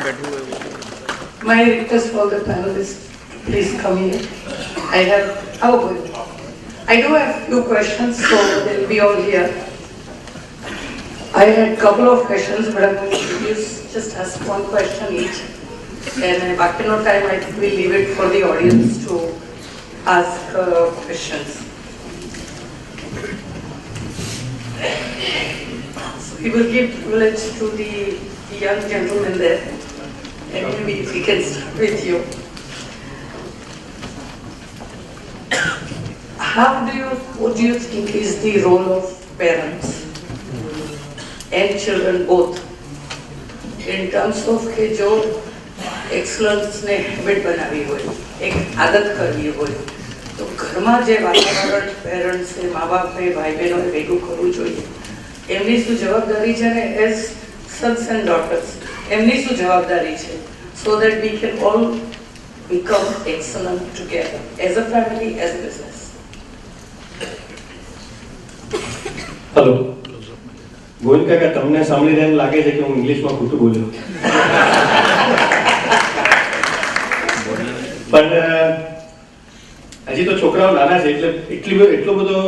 My request for the panelists, please come here. I do have few questions, so they'll be all here. I had a couple of questions, but I'm going to just ask one question each. And back no time, I think we'll leave it for the audience to ask questions. So we will give privilege to the young gentleman there. And maybe if we can start with you. What do you think is the role of parents and children both in terms of કે જો excellence ને habit બનાવી હોય, એક આદત કરવી હોય, તો ઘરમાં જે વાતાવરણ પેરેન્ટ્સ એ મા બાપને ભાઈ બહેનોએ ભેગું કરવું જોઈએ, એમની શું જવાબદારી છે ને એઝ sons and daughters, એમની શું જવાબદારી છે, so that we can all become excellent together as a family, as a business. Hello Govind કાકા, તમને સાંભળીને એમ લાગે છે કે હું ઇંગ્લિશમાં ખોટું બોલ્યો, પણ હજી તો છોકરાઓ નાના છે એટલે એટલો બધો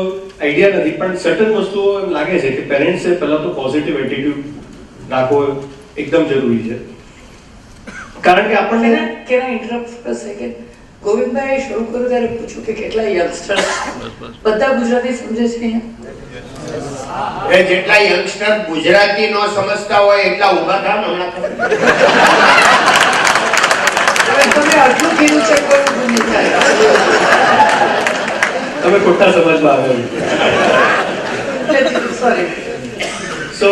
આઈડિયા નથી, પણ સર્ટન વસ્તુઓ એમ લાગે છે કે પેરેન્ટ્સે પહેલા તો પોઝિટિવ એટીટ્યુડ રાખવો એકદમ જરૂરી છે, કારણ કે આપણને Can I interrupt for a second? Govindbhai શરૂ કર્યું ત્યારે પૂછ્યું કે કેટલા યંગસ્ટર, બધા ગુજરાતી સમજે છે અહીંયા? એ જેટલા યંગસ્ટર ગુજરાતી નો સમજતા હોય એટલા ઊભા થાવ હમણાં તમે આટલું કીધું છે કોઈ ઊભું નહીં થાય, તમે ખોટા સમજમાં આવ્યો. સોરી. સો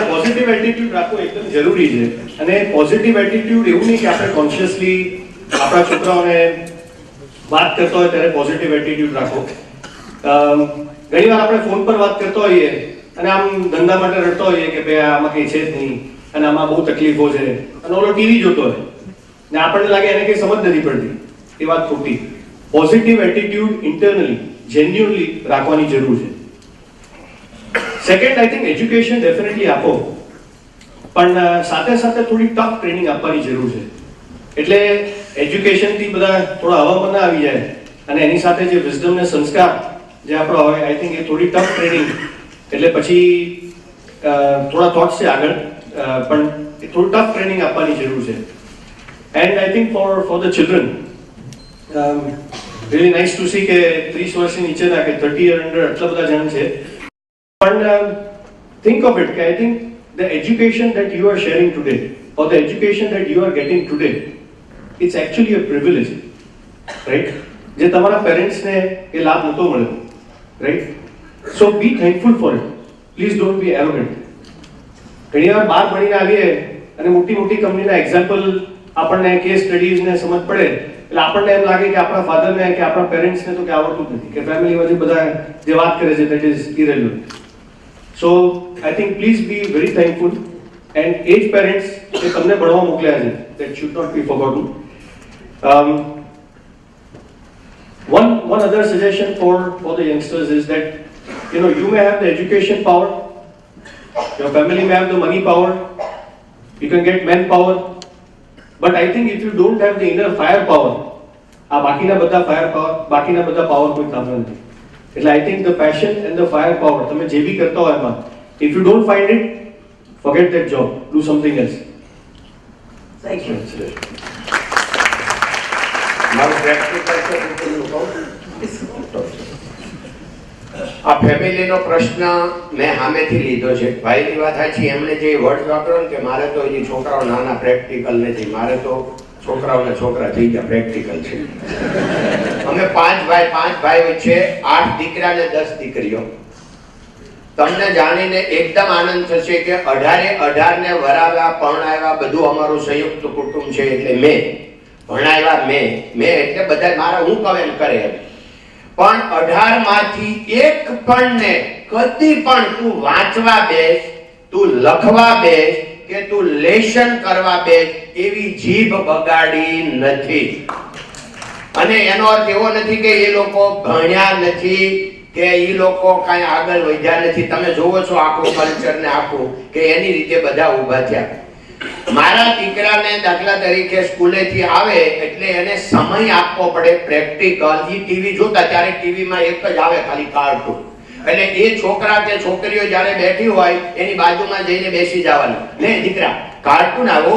પોઝિટિવ એટીટ્યુડ રાખવો એકદમ જરૂરી છે, અને પોઝિટિવ એટીટ્યુડ એવું નહીં કે આપણે કોન્શિયસલી આપણા છોકરાઓને વાત કરતો હોય ત્યારે પોઝિટિવ એટીટ્યુડ રાખો. ઘણી વાર આપણે ફોન પર વાત કરતો હોઈએ અને આમ ધંધા માટે રડતો હોઈએ કે ભાઈ આમાં કંઈ છે જ નહીં અને આમાં બહુ તકલીફો છે, અને ઓલો ટીવી જોતો હોય ને આપણને લાગે એને કંઈ સમજ નથી પડતી, એ વાત ખોટી. પોઝિટિવ એટીટ્યુડ ઇન્ટરનલી જેન્યુઅનલી રાખવાની જરૂર છે. Second, I think education definitely આપો, પણ સાથે સાથે થોડી ટફ ટ્રેનિંગ આપવાની જરૂર છે. એટલે એજ્યુકેશનથી બધા થોડા હવામાન આવી જાય અને એની સાથે જે વિઝડમ ને સંસ્કાર જે આપણો હોય, આઈ થિંક એ થોડી ટફ ટ્રેનિંગ, એટલે પછી થોડા થોટ્સ છે આગળ, પણ એ થોડું ટફ ટ્રેનિંગ આપવાની જરૂર છે. And I think for the children really nice to C કે 30 વર્ષની નીચેના કે 30 યર અંડર આટલા બધા જણ છે, પણ think of it, I think the education that you are sharing today or the education that you are getting today, it's actually a privilege, right? જે તમારા પેરેન્ટ્સને એ લાભ નતો મળ્યો, right? So be thankful for it. Please don't be arrogant. ઘણીવાર બહાર ભણીને આવીએ અને મોટી મોટી કંપનીના એક્ઝામ્પલ આપણને કેસ સ્ટડીઝને સમજ પડે એટલે આપણને એમ લાગે કે આપણા ફાધરને કે આપણા પેરેન્ટ્સને તો કે આવડતું જ નથી, કે ફેમિલીમાં જે બધા જે વાત કરે છે that is irrelevant. So I think please be very thankful, and age parents જે તમને ભણવા મોકલ્યા છે, that should not be forgotten. One other suggestion for the youngsters is that you may have the education power, your family may have the money power, you can get manpower, but I think if you don't have the inner firepower, આ બાકીના બધા power કોઈ કામના નથી. એટલે I think the passion and the firepower, તમે જે બી કરતા હોય એમાં, if you don't find it, forget that job, do something else. Thank you. મારું પ્રેક્ટિકલ છે, આ ફેમિલીનો પ્રશ્ન મેં સામેથી લીધો છે. ભાઈની વાત સાચી, એમણે જે વર્ડ વાપર્યો ને કે મારે તો હજી છોકરાઓ નાના પ્રેક્ટિકલ નથી, મારે તો છોકરાઓના છોકરા થઈ ગયા પ્રેક્ટિકલ છે. અમે 5 ભાઈ વચ્ચે 8 દીકરા ને 10 દીકરીઓ. તમને જાણીને એકદમ આનંદ થશે કે 18 ને વરાવ્યા, પરણાવ્યા, બધું અમારું સંયુક્ત કુટુંબ છે. એટલે મેં ભણાવ્યા, મેં એટલે બધા મારા હું કહું એમ કરે. પણ 18 માંથી એક પણ ને કદી પણ તું વાંચવા બેસ, તું લખવા બેસ કે તું લેશન કરવા બેસ એવી જીભ બગાડી નથી. અને એનો અર્થ એવો નથી કે એ લોકો ભણ્યા નથી કે એ લોકો કાંઈ આગળ વધ્યા નથી. તમે જોવો છો આખું કલ્ચર ને આખું કે એની રીતે બધા ઊભા થયા. મારા દીકરાને દાખલા તરીકે સ્કૂલેથી આવે એટલે એને સમય આપવો પડે પ્રેક્ટિકલ. ઈ ટીવી જોતા ત્યારે ટીવીમાં એક જ આવે ખાલી કાર્ટૂન. એટલે એ છોકરા કે છોકરીઓ જ્યારે બેઠી હોય એની બાજુમાં જઈને બેસી જવાનું. લે દીકરા કાર્ટૂન આવો,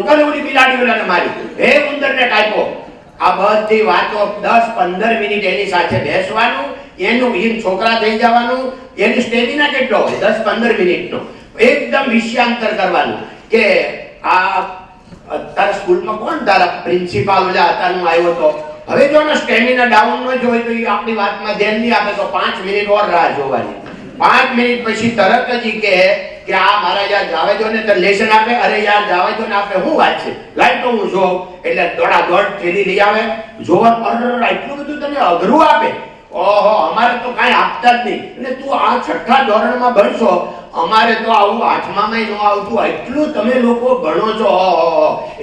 ચાલો ઓલી બિલાડી ઓલાને મારી, હે ઉંદરને કાપ્યો. આ બધી વાતો 10-15 મિનિટ એની સાથે બેસવાનું, એનું છોકરા થઈ જવાનું. એની સ્ટેમિના કેટલો હોય? 10-15 મિનિટનો. એકદમ વિષયાંતર કરવાનું કે આ તારા સ્કૂલમાં કોણ તારા પ્રિન્સિપાલ ઓલા હતાનું આવ્યો તો. હવે જો ને સ્ટેમિના ડાઉન ન જોઈ તો એ આપણી વાતમાં ધ્યાન નહીં આપે તો 5 મિનિટ ઓર રાહ જોવાની. 5 મિનિટ પછી તરત જ કે આ મારા યાર જાવે જો ને તો લેસન આપે. અરે યાર જાવે જો ને આપે શું વાત છે, લાઈટ તો હું જોઉં. એટલે દોડા દોડ થેલી લઈ આવે જોવા. એટલું બધું તને અઘરું આપે? ઓહો, અમારે તો કાંઈ આપતા જ નહીં. અને તું આ 6થા ધોરણમાં ભણશો, અમારે તો આવું 8મામાં ન આવતું. એટલું તમે લોકો ભણો છો.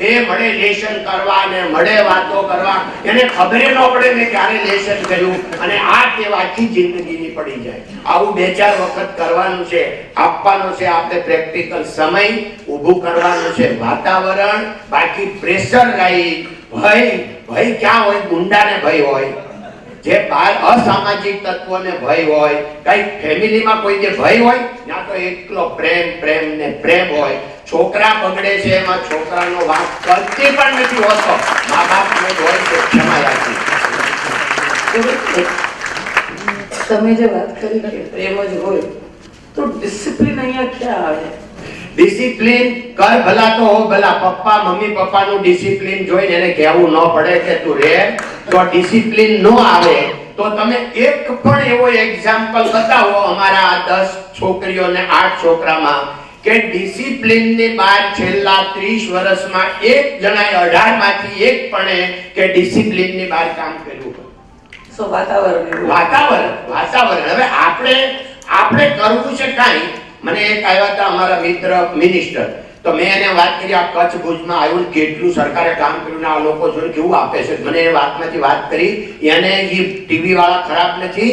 એ મળે લેસન કરવા ને મળે વાતો કરવા, એને ખબર ન પડે મેં ક્યારે લેસન કર્યું. અને આ ટેવ આખી જિંદગીની પડી જાય. આવું 2-4 વખત કરવાનું છે, આપવાનું છે. આપણે પ્રેક્ટિકલ સમય ઊભું કરવાનું છે, વાતાવરણ. બાકી પ્રેશર રાઈ ભય ક્યાં હોય? ગુંડાને ભય હોય, જે બહાર અસામાજિક તત્વોને ભય હોય. કઈ ફેમિલીમાં કોઈ જે ભય હોય ત્યાં તો એકલો પ્રેમ ને પ્રેમ હોય. છોકરા બગડે છે એમાં છોકરાનો વાંક કદી પણ નથી હોતો, મા બાપનો જ હોય છે. ક્ષમા રાખી. તમે જે વાત કરી કે પ્રેમ જ હોય તો ડિસિપ્લિન અહીંયા ક્યાં આવે? ડિસિપ્લિન કર ભલા તો હો ભલા. પપ્પા મમ્મી પપ્પાનું ડિસિપ્લિન જોઈને એને કહેવું ન પડે કે તું રે. તો ડિસિપ્લિન નો આવે તો તમે એક પણ એવો એક્ઝામ્પલ બતાવો અમારા 10 છોકરીઓને 8 છોકરામાં કે ડિસિપ્લિનની બહાર છેલ્લા 30 વર્ષમાં એક જણાએ 18 માંથી એક પણ કે ડિસિપ્લિનની બહાર કામ કર્યું. સો વાતાવરણ હવે આપણે કરવું છે કાંઈ. મને એક આવ્યા હતા અમારા મિત્ર મિનિસ્ટર, તો મેં એને વાત કરી આ કચ્છ ભુજમાં આવ્યું કેટલું સરકારે કામ કર્યું ને આ લોકો જોડે કેવું આપે છે. મને એ વાતમાંથી વાત કરી. એને એ ટીવી વાળા ખરાબ નથી,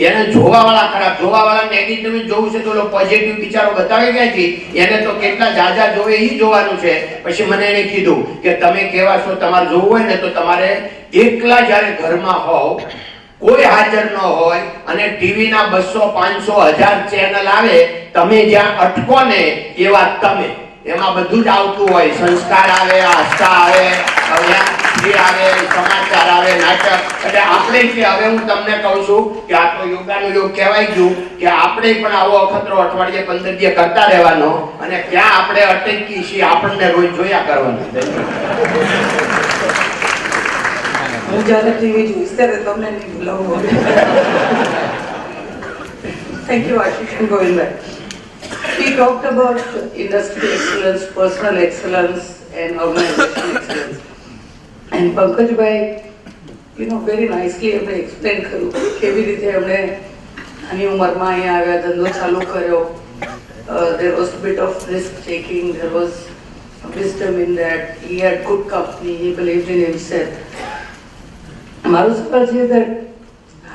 એને જોવા વાળા ખરાબ. જોવા વાળા નેગેટિવ જોવું છે તો પોઝિટિવ બિચારો બતાવે ક્યાંથી? એને તો કેટલા જાજા જોવે એ જોવાનું છે. પછી મને એને કીધું કે તમે કેવા છો, તમારે જોવું હોય ને તો તમારે એકલા જ્યારે ઘરમાં હોવ, કોઈ હાજર ન હોય અને ટીવી ના 200, 500, 1000 ચેનલ આવે, તમે જ્યાં અટકો ને એવા તમે, એમાં બધું જ આવતું હોય. સંસ્કાર આવે, આસ્થા આવે, આવે, સમાચાર આવે, નાટક. એટલે આપણે કે હવે હું તમને કહું છું કે આ તો યોગાનું યોગ કહેવાય ગયું કે આપણે પણ આવો અખતરો અઠવાડિયે 15 દિવસ કરતા રહેવાનો. અને ક્યાં આપણે અટકી છીએ આપણને રોજ જોયા કરવાનું. હું જ્યારે ટીવી જોઈશ ત્યારે તમને નહીં બોલાવું. Thank you, Ashish, and going back. We talked about industry excellence, personal excellence, and organizational excellence. And Pankaj bhai, very nicely એમણે explain કર્યું કેવી રીતે એમણે આની ઉંમરમાં અહીંયા આવ્યા, ધંધો ચાલુ કર્યો. There was a bit of risk taking, there was wisdom in that. He had good company, he believed in himself. મારો સવાલ છે that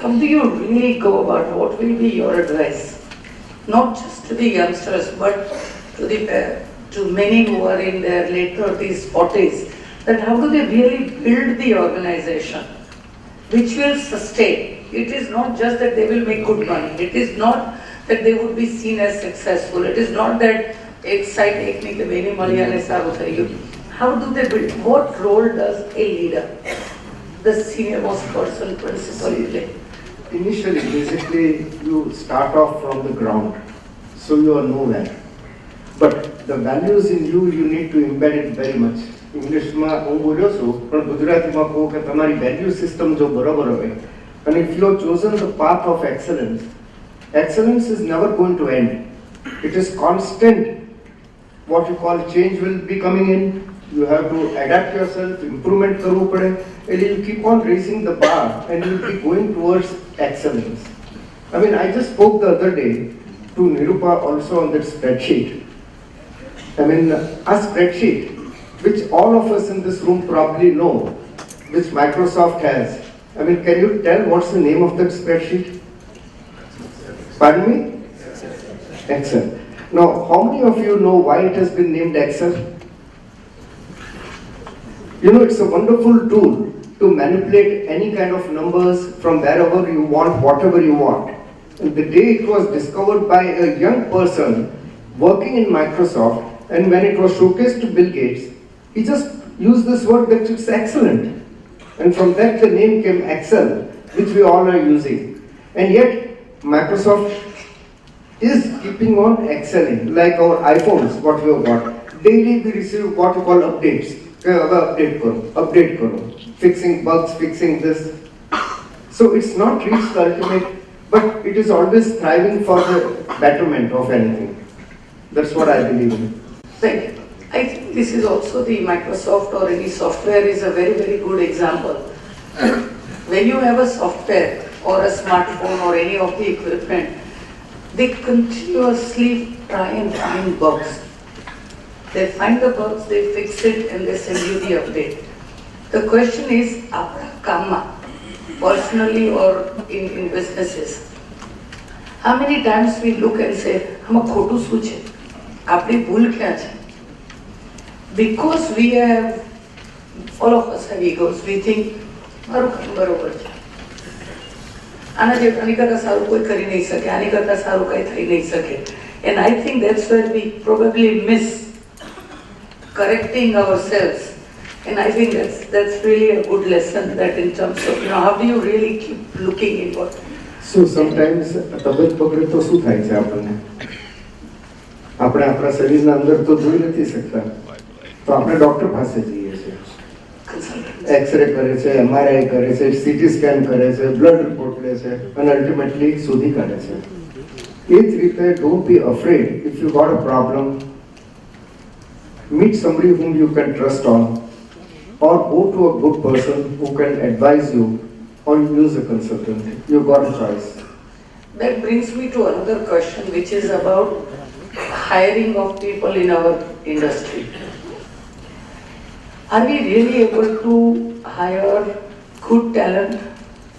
how do you really go about, what will be your advice, not just to the youngsters but to many who are in their late 30s, 40s, that how do they really build the organization which will sustain? It is not just that they will make good money, it is not that they would be seen as successful, it is not that ek side technique veini maliyane saru thayu. How do they build? What role does a leader, the senior most person, principal, play? Initially, basically, you start off from the ground, so you are nowhere. But the values in you, you need to embed it very much. English માં હું બોલ્યો છું, પણ ગુજરાતીમાં કહું કે તમારી value system જો બરોબર હોય, and if you have chosen the path of excellence, excellence is never going to end. It is constant. What you call change will be coming in. You have to adapt yourself, improvement karvu pade, and you keep on raising the bar and you will be going towards excellence. I mean, I just spoke the other day to Nirupa also on that spreadsheet. I mean, a spreadsheet which all of us in this room probably know, which Microsoft has. I mean, can you tell what's the name of that spreadsheet? Pardon me? Excel. Now, how many of you know why it has been named Excel? You know, it's a wonderful tool to manipulate any kind of numbers from wherever you want, whatever you want. And the day it was discovered by a young person working in Microsoft, and when it was showcased to Bill Gates, he just used this word that it's excellent. And from that the name came Excel, which we all are using. And yet Microsoft is keeping on excelling, like our iPhones, what we have got. Daily we receive what we call updates. Update karo, fixing bugs, fixing this. So it's not reached the ultimate, but it is always striving for the betterment of anything. That's what I believe in. Thank you. I think this is also the Microsoft or any software is a very, very good example. When you have a software or a smartphone or any of the equipment, they continuously try and find bugs. They find the bugs, they fix it, and they send you the update. The question is, apna kamma, personally or in businesses, how many times we look and say, hama khotu su chhe, apni bhul kya chhe? Because we have, all of us have egos, we think, maru kaam barobar chhe. આની કરતા સારું કોઈ કરી નહીં શકે, આની કરતા સારું કંઈ થઈ નહીં શકે. And I think that's where we probably miss correcting ourselves. And I think that's really a good lesson, that in terms of, how do you really keep looking inward. So sometimes તબિયત બગડે તો શું થાય છે આપણને? આપણે આપણા શરીરના અંદર તો જોઈ નથી શકતા, તો આપણે ડોક્ટર પાસે જઈએ છીએ. એક્સરે કરે છે, MRI કરે છે, CT સ્કેન કરે છે, બ્લડ રિપોર્ટ લે છે અને અલ્ટિમેટલી શોધી કાઢે છે. એ જ રીતે don't be afraid if you got a problem. Meet somebody whom you can trust on, or go to a good person who can advise you, or use a consultant. You got a choice. That brings me to another question, which is about hiring of people in our industry. Are we really able to hire good talent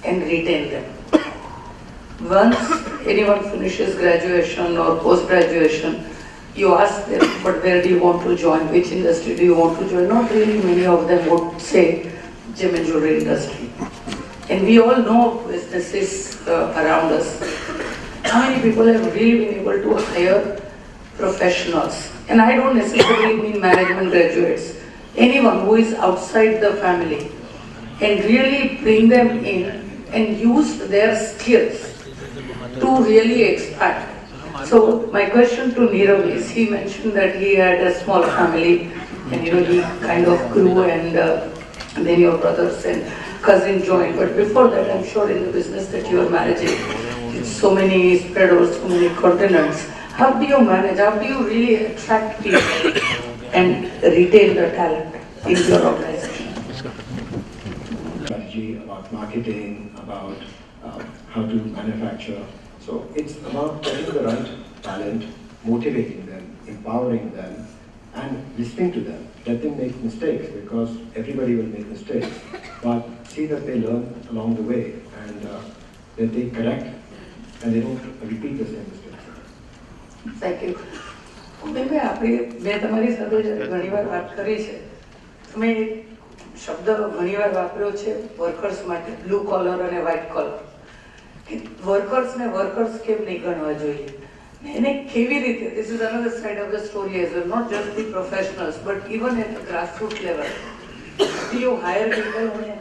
and retain them? Once anyone finishes graduation or post-graduation, you ask them, but where do you want to join? Which industry do you want to join? Not really many of them would say gem and jewelry industry. And we all know businesses around us. How many people have really been able to hire professionals? And I don't necessarily mean management graduates. Anyone who is outside the family, and really bring them in and use their skills to really expand. So my question to Nirav is, he mentioned that he had a small family and he kind of grew, and then your brothers and cousin joined. But before that, I'm sure in the business that you are managing, it's so many spread over so many continents. How do you manage? How do you really attract people and retain the talent in your organization? Strategy about marketing, about how to manufacture. So it's about getting the right talent, motivating them, empowering them, and listening to them. Let them make mistakes, because everybody will make mistakes. But see that they learn along the way, and that they correct and they don't repeat the same mistakes. Thank you. મેં તમારી સાથે ઘણીવાર વાત કરી છે. તમે શબ્દ ઘણીવાર વાપર્યો છે વર્કર્સ માટે, બ્લુ કોલર અને વ્હાઇટ કોલર. વર્કર્સને વર્કર્સ કેમ નહીં ગણવા જોઈએ? એને કેવી રીતે, this is another side of the story as well, not just the professionals, but even at the grassroots level. Do you hire people? અને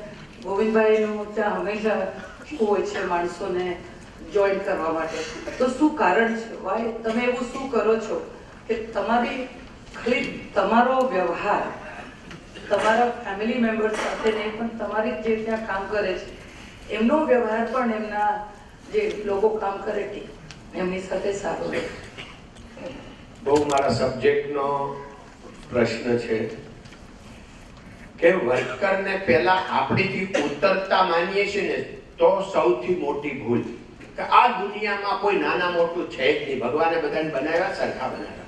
ગોવિંદભાઈનું ત્યાં હંમેશા શું હોય છે માણસોને જોઈન કરવા માટે, તો શું કારણ છે? વાય તમે એવું શું કરો છો કે તમારી ખાલી તમારો વ્યવહાર તમારા ફેમિલી મેમ્બર્સ સાથે નહીં, પણ તમારી જે ત્યાં કામ કરે છે એમનો વ્યવહાર પણ એમના જે લોકો કામ કરે એમની સાથે સારો રહે? બહુ મારા સબ્જેક્ટનો પ્રશ્ન છે કે વર્કરને પહેલા આપણીથી ઉતરતા માનીએ છીએ ને, તો સૌથી મોટી ભૂલ. કે આ દુનિયામાં કોઈ નાના મોટું છે જ નહીં. ભગવાને બધાને બનાવ્યા સરખા બનાવ્યા,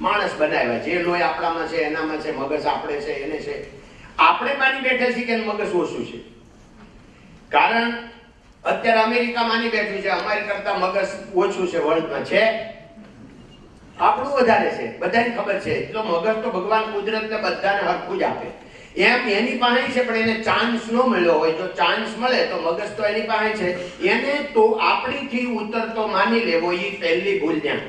માણસ બનાવ્યા. જે લોહી આપણામાં છે એનામાં છે, મગજ આપણે છે એને છે. આપણે માની બેઠા છીએ કે મગજ ઓછું છે. કારણ અત્યારે અમેરિકા માની બેઠું છે અમારી કરતા મગજ ઓછું છે વર્લ્ડમાં. છે આપણું વધારે છે, બધાને ખબર છે. એટલો મગજ તો ભગવાન કુદરતને બધાને હરખું જ આપે. એમ એની પાસે છે, પણ એને ચાન્સ ન મળ્યો હોય. જો ચાન્સ મળે તો મગજ તો એની પાસે છે, એને તો આપણીથી ઉતરતો માની લેવો, એ પહેલી ભૂલ. ત્યાં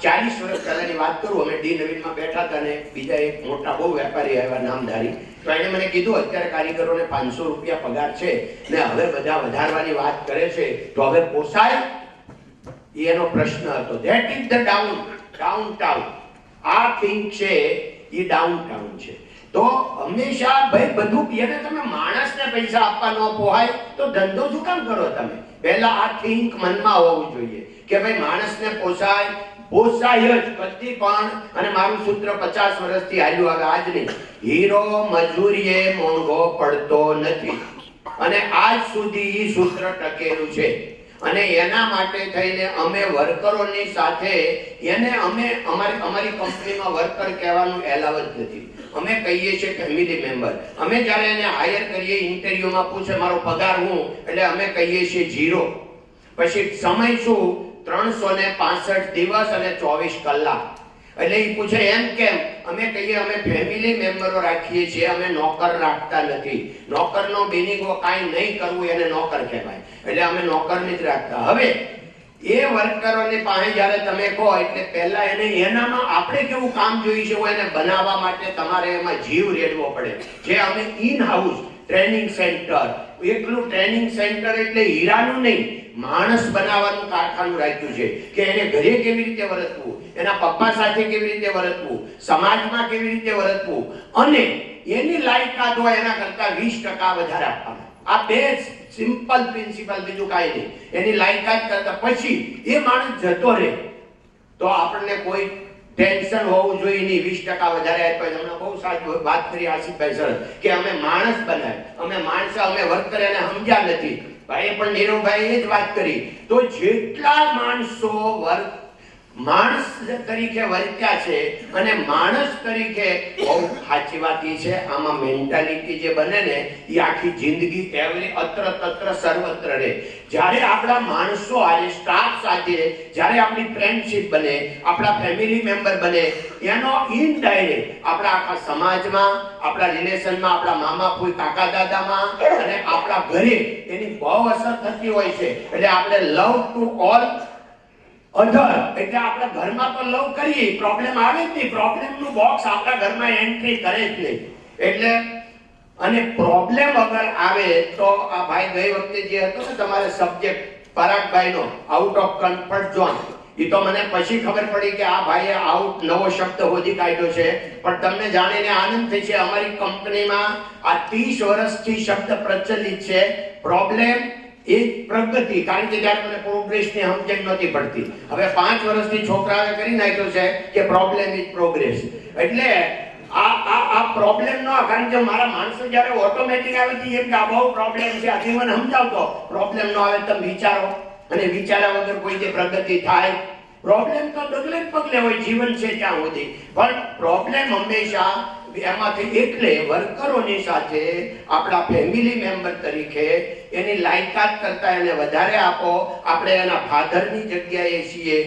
40 વર્ષ પહેલાની વાત કરું, અમે ડી નવીનમાં બેઠા હતા ને બીજા એક મોટા બહુ વેપારી આવ્યા નામધારી, તો એને મને કીધું અત્યારે કારીગરોને 500 રૂપિયા પગાર છે ને હવે બધા વધારવાની વાત કરે છે, તો હવે પોસાય? એનો પ્રશ્ન હતો. That is the downtown. આ થિંગ છે એ ડાઉનટાઉન છે. તો હંમેશા ભાઈ બધું એને તમે માણસને પૈસા આપવા ન પોહાય તો ધંધો શું કામ કરો તમે? પહેલા આ થિંક મનમાં હોવું જોઈએ કે ભાઈ માણસને પોસાય જ કદી પણ. અને મારું સૂત્ર 50 વર્ષથી હાલ્યું આવે, આજ નહીં. હીરો મજૂરીએ મોંઘો પડતો નથી, અને આજ સુધી ઈ સૂત્ર ટકેલું છે. અને એના માટે થઈને અમે વર્કરોની સાથે એને અમારી કંપનીમાં વર્કર કહેવાનું એલાવ જ નથી. અમે કહીએ છીએ ફેમિલી મેમ્બર. અમે જ્યારે એને હાયર કરીએ, ઇન્ટરવ્યુમાં પૂછે મારો પગાર હું, એટલે અમે કહીએ છીએ 0. પછી સમય શું? 365 દિવસ અને 24 કલાક. એટલે એ પૂછે એમ કેમ? અમે કહીએ અમે ફેમિલી મેમ્બરો રાખીએ છીએ, અમે નોકર રાખતા નથી. નોકરનો બિનિંગો કાંઈ નહીં કરવું એને નોકર કહેવાય, એટલે અમે નોકરની જ રાખતા. હવે એ વર્કરોની પાસે જ્યારે તમે કહો એટલે પહેલા એને એનામાં આપણે કેવું કામ જોઈએ છે એને બનાવવા માટે તમારે એમાં જીવ રેડવો પડે. જે અમે ઇન હાઉસ ટ્રેનિંગ સેન્ટર, એકલું ટ્રેનિંગ સેન્ટર એટલે હીરાનું નહીં, માણસ બનાવવાનું કારખાનું રાખ્યું છે કે એને ઘરે કેવી રીતે વર્તવું, એના પપ્પા સાથે કેવી રીતે વર્તવું, સમાજમાં કેવી રીતે વર્તવું, અને એની લાયકાત હોય એના કરતા 20% વધારે આપવાના. આ બે સિમ્પલ પ્રિન્સિપલ, બીજું કાંઈ નહીં. એની લાયકાત કરતા પછી એ માણસ જતો રહે તો આપણને કોઈ ટેન્શન હોવું જોઈએ નહીં. 20% વધારે આપ્યા. હમણાં બહુ સારી વાત કરી આશિષભાઈ સર કે અમે માણસ બનાવ્યા, અમે માણસ, અમે વર્કર એને સમજ્યા નથી. ભાઈ પણ નીરવભાઈ એ જ વાત કરી. તો જેટલા માણસો માણસ તરીકે વર્ત્યા છે અને માણસ તરીકે, બહુ સાચી વાત એ છે, આમાં મેન્ટાલિટી જે બને ને એ આખી જિંદગી એવલી અત્ર તત્ર સર્વત્ર રહે. જ્યારે આપણા માણસો આજે સ્ટાફ સાથે જ્યારે આપણી ફ્રેન્ડશિપ બને, આપણા ફેમિલી મેમ્બર બને, એનો ઇનડાયરેક્ટ આપણા આખા સમાજમાં, આપણા રિલેશનમાં, આપણા મામા ફોઈ, કાકા દાદામાં અને આપણા ઘરે એની બહુ અસર થતી હોય છે. એટલે આપણે લવ ટુ ઓલ અધર, એટલે આપણા ઘરમાં તો લવ કરીએ, પ્રોબ્લેમ આવે જ નહીં. પ્રોબ્લેમનું બોક્સ આપણા ઘરમાં એન્ટ્રી કરે જ નહીં. એટલે અને પ્રોબ્લેમ અગર આવે તો આ ભાઈ ગઈ વખતે જે હતો ને તમારે સબ્જેક્ટ પરાગભાઈનો આઉટ ઓફ કમ્ફર્ટ ઝોન, એ તો મને પછી ખબર પડી કે આ ભાઈએ આઉટ નવો શબ્દ શોધી કાઢ્યો છે. પણ તમને જાણીને આનંદ થશે, અમારી કંપનીમાં આ 30 વર્ષથી શબ્દ પ્રચલિત છે, પ્રોબ્લેમ એ પ્રગતિ. કારણ કે ત્યારે મને પ્રોગ્રેસની સમજણ નહોતી પડતી. હવે 5 વર્ષથી છોકરાએ કરી નાખ્યો છે કે પ્રોબ્લેમ ઇઝ પ્રોગ્રેસ. એટલે આ પ્રોબ્લેમ નો, કારણ કે મારા માણસો જ્યારે ઓટોમેટિક આવે છે એમ કે આ બહુ પ્રોબ્લેમ છે, આથી મને સમજાવતો. પ્રોબ્લેમ નો આવે તમે વિચારો, અને વિચાર્યા વગર કોઈ જે પ્રગતિ થાય? પ્રોબ્લેમ તો ડગલે પગલે હોય જીવન છે ત્યાં સુધી, પણ પ્રોબ્લેમ હંમેશા એમાંથી. એટલે વર્કરોની સાથે આપણા ફેમિલી મેમ્બર તરીકે એની લાયકાત કરતા એને વધારે આપો. આપણે એના ફાધરની જગ્યાએ છીએ,